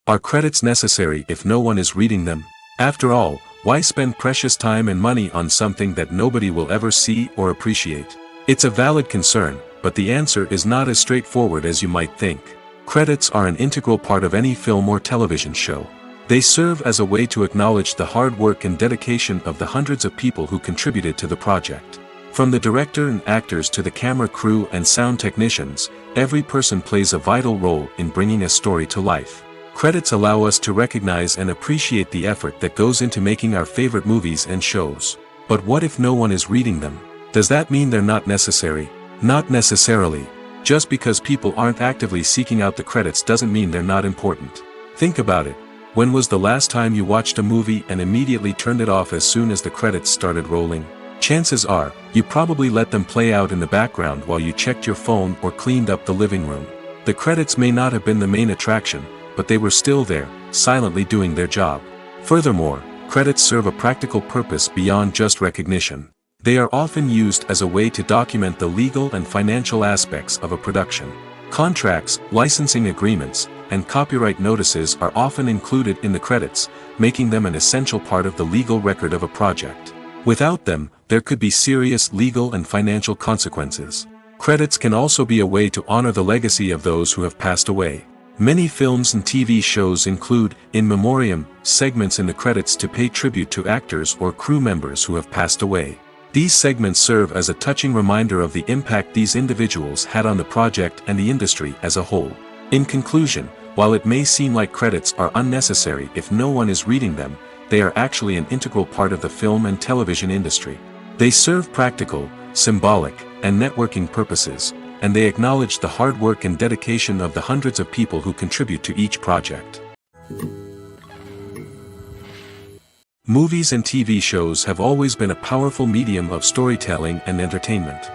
Are credits necessary if no one is reading them? After all, why spend precious time and money on something that nobody will ever see or appreciate? It's a valid concern, but the answer is not as straightforward as you might think. Credits are an integral part of any film or television show. They serve as a way to acknowledge the hard work and dedication of the hundreds of people who contributed to the project. From the director and actors to the camera crew and sound technicians, every person plays a vital role in bringing a story to life. Credits allow us to recognize and appreciate the effort that goes into making our favorite movies and shows. But what if no one is reading them? Does that mean they're not necessary? Not necessarily. Just because people aren't actively seeking out the credits doesn't mean they're not important. Think about it. When was the last time you watched a movie and immediately turned it off as soon as the credits started rolling? Chances are, you probably let them play out in the background while you checked your phone or cleaned up the living room. The credits may not have been the main attraction, but they were still there, silently doing their job. Furthermore, credits serve a practical purpose beyond just recognition. They are often used as a way to document the legal and financial aspects of a production. Contracts, licensing agreements, and copyright notices are often included in the credits, making them an essential part of the legal record of a project. Without them, there could be serious legal and financial consequences. Credits can also be a way to honor the legacy of those who have passed away. Many films and TV shows include, in memoriam, segments in the credits to pay tribute to actors or crew members who have passed away. These segments serve as a touching reminder of the impact these individuals had on the project and the industry as a whole. In conclusion, while it may seem like credits are unnecessary if no one is reading them, they are actually an integral part of the film and television industry. They serve practical, symbolic, and networking purposes, and they acknowledge the hard work and dedication of the hundreds of people who contribute to each project. Movies and TV shows have always been a powerful medium of storytelling and entertainment.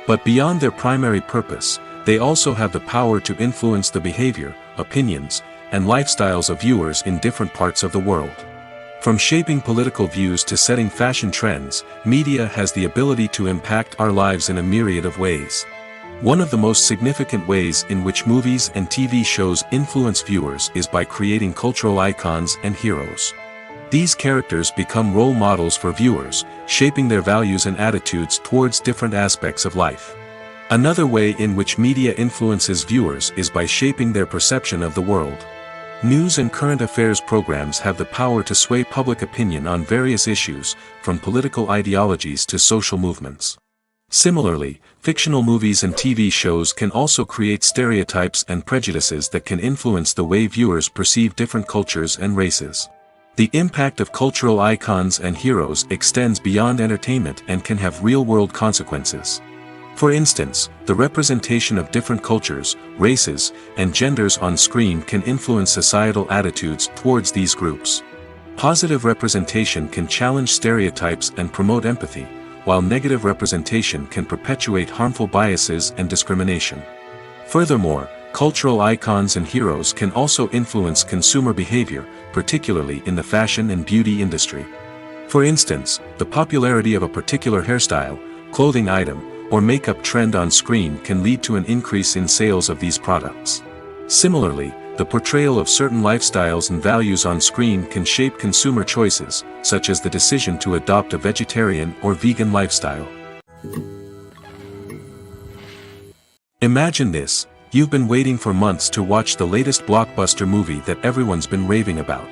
But beyond their primary purpose, they also have the power to influence the behavior, opinions, and lifestyles of viewers in different parts of the world. From shaping political views to setting fashion trends, media has the ability to impact our lives in a myriad of ways. One of the most significant ways in which movies and TV shows influence viewers is by creating cultural icons and heroes. These characters become role models for viewers, shaping their values and attitudes towards different aspects of life. Another way in which media influences viewers is by shaping their perception of the world. News and current affairs programs have the power to sway public opinion on various issues, from political ideologies to social movements. Similarly, fictional movies and TV shows can also create stereotypes and prejudices that can influence the way viewers perceive different cultures and races. The impact of cultural icons and heroes extends beyond entertainment and can have real-world consequences. For instance, the representation of different cultures, races, and genders on screen can influence societal attitudes towards these groups. Positive representation can challenge stereotypes and promote empathy, while negative representation can perpetuate harmful biases and discrimination. Furthermore, cultural icons and heroes can also influence consumer behavior, particularly in the fashion and beauty industry. For instance, the popularity of a particular hairstyle, clothing item, or makeup trend on screen can lead to an increase in sales of these products. Similarly, the portrayal of certain lifestyles and values on screen can shape consumer choices, such as the decision to adopt a vegetarian or vegan lifestyle. Imagine this. You've been waiting for months to watch the latest blockbuster movie that everyone's been raving about.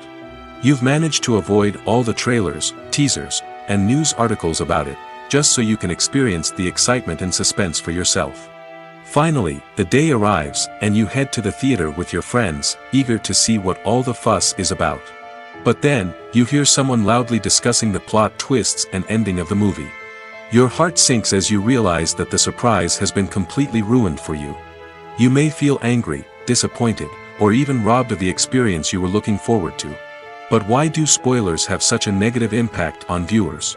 You've managed to avoid all the trailers, teasers, and news articles about it, just so you can experience the excitement and suspense for yourself. Finally, the day arrives, and you head to the theater with your friends, eager to see what all the fuss is about. But then, you hear someone loudly discussing the plot twists and ending of the movie. Your heart sinks as you realize that the surprise has been completely ruined for you. You may feel angry, disappointed, or even robbed of the experience you were looking forward to. But why do spoilers have such a negative impact on viewers?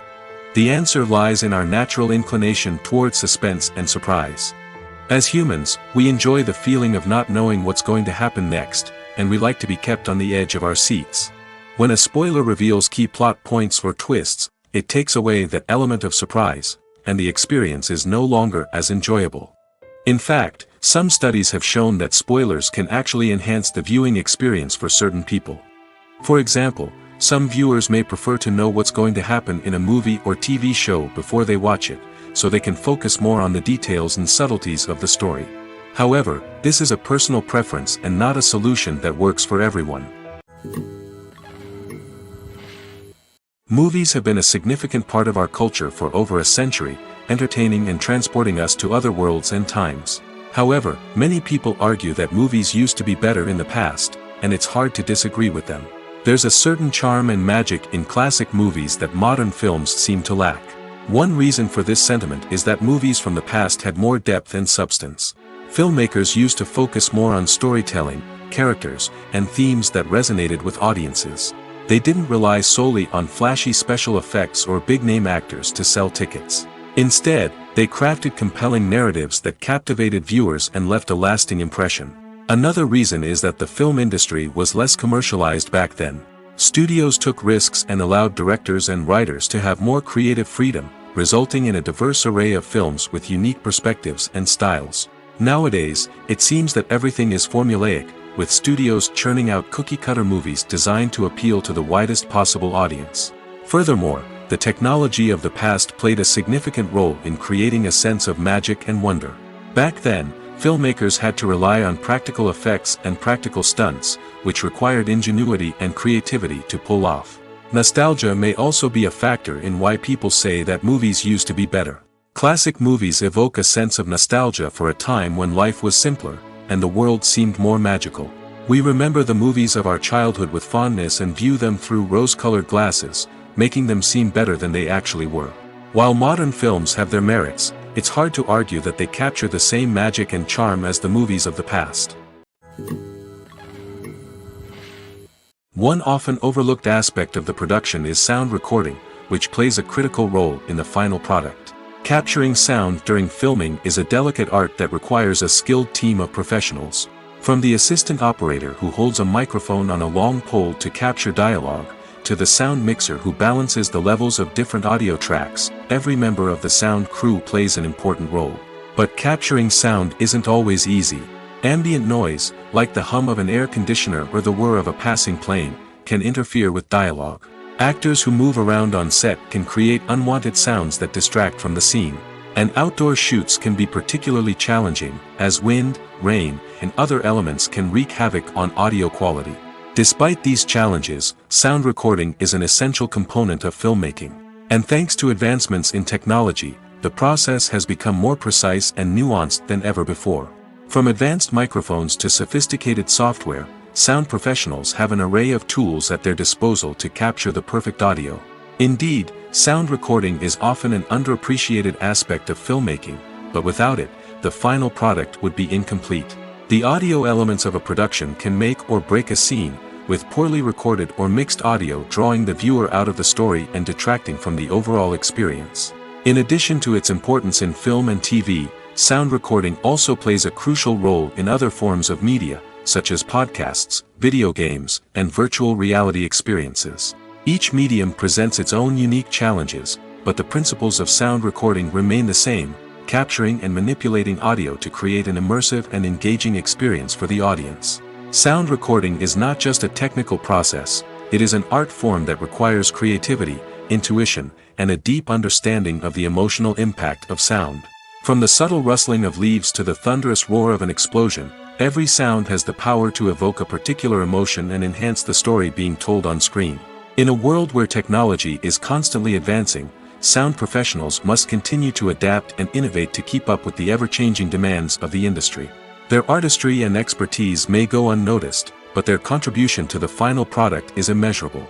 The answer lies in our natural inclination towards suspense and surprise. As humans, we enjoy the feeling of not knowing what's going to happen next, and we like to be kept on the edge of our seats. When a spoiler reveals key plot points or twists, it takes away that element of surprise, and the experience is no longer as enjoyable. In fact, some studies have shown that spoilers can actually enhance the viewing experience for certain people. For example, some viewers may prefer to know what's going to happen in a movie or TV show before they watch it, so they can focus more on the details and subtleties of the story. However, this is a personal preference and not a solution that works for everyone. Movies have been a significant part of our culture for over a century, entertaining and transporting us to other worlds and times. However, many people argue that movies used to be better in the past, and it's hard to disagree with them. There's a certain charm and magic in classic movies that modern films seem to lack. One reason for this sentiment is that movies from the past had more depth and substance. Filmmakers used to focus more on storytelling, characters, and themes that resonated with audiences. They didn't rely solely on flashy special effects or big-name actors to sell tickets. Instead, they crafted compelling narratives that captivated viewers and left a lasting impression. Another reason is that the film industry was less commercialized back then. Studios took risks and allowed directors and writers to have more creative freedom, resulting in a diverse array of films with unique perspectives and styles. Nowadays, it seems that everything is formulaic, with studios churning out cookie-cutter movies designed to appeal to the widest possible audience. Furthermore, the technology of the past played a significant role in creating a sense of magic and wonder. Back then, filmmakers had to rely on practical effects and practical stunts, which required ingenuity and creativity to pull off. Nostalgia may also be a factor in why people say that movies used to be better. Classic movies evoke a sense of nostalgia for a time when life was simpler, and the world seemed more magical. We remember the movies of our childhood with fondness and view them through rose-colored glasses, making them seem better than they actually were. While modern films have their merits, it's hard to argue that they capture the same magic and charm as the movies of the past. One often overlooked aspect of the production is sound recording, which plays a critical role in the final product. Capturing sound during filming is a delicate art that requires a skilled team of professionals. From the assistant operator who holds a microphone on a long pole to capture dialogue, to the sound mixer who balances the levels of different audio tracks, every member of the sound crew plays an important role. But capturing sound isn't always easy. Ambient noise, like the hum of an air conditioner or the whir of a passing plane, can interfere with dialogue. Actors who move around on set can create unwanted sounds that distract from the scene. And outdoor shoots can be particularly challenging, as wind, rain, and other elements can wreak havoc on audio quality. Despite these challenges, sound recording is an essential component of filmmaking. And thanks to advancements in technology, the process has become more precise and nuanced than ever before. From advanced microphones to sophisticated software, sound professionals have an array of tools at their disposal to capture the perfect audio. Indeed, sound recording is often an underappreciated aspect of filmmaking, but without it, the final product would be incomplete. The audio elements of a production can make or break a scene, with poorly recorded or mixed audio drawing the viewer out of the story and detracting from the overall experience. In addition to its importance in film and TV, sound recording also plays a crucial role in other forms of media, such as podcasts, video games, and virtual reality experiences. Each medium presents its own unique challenges, but the principles of sound recording remain the same, capturing and manipulating audio to create an immersive and engaging experience for the audience. Sound recording is not just a technical process, it is an art form that requires creativity, intuition, and a deep understanding of the emotional impact of sound. From the subtle rustling of leaves to the thunderous roar of an explosion, every sound has the power to evoke a particular emotion and enhance the story being told on screen. In a world where technology is constantly advancing, sound professionals must continue to adapt and innovate to keep up with the ever-changing demands of the industry. Their artistry and expertise may go unnoticed, but their contribution to the final product is immeasurable.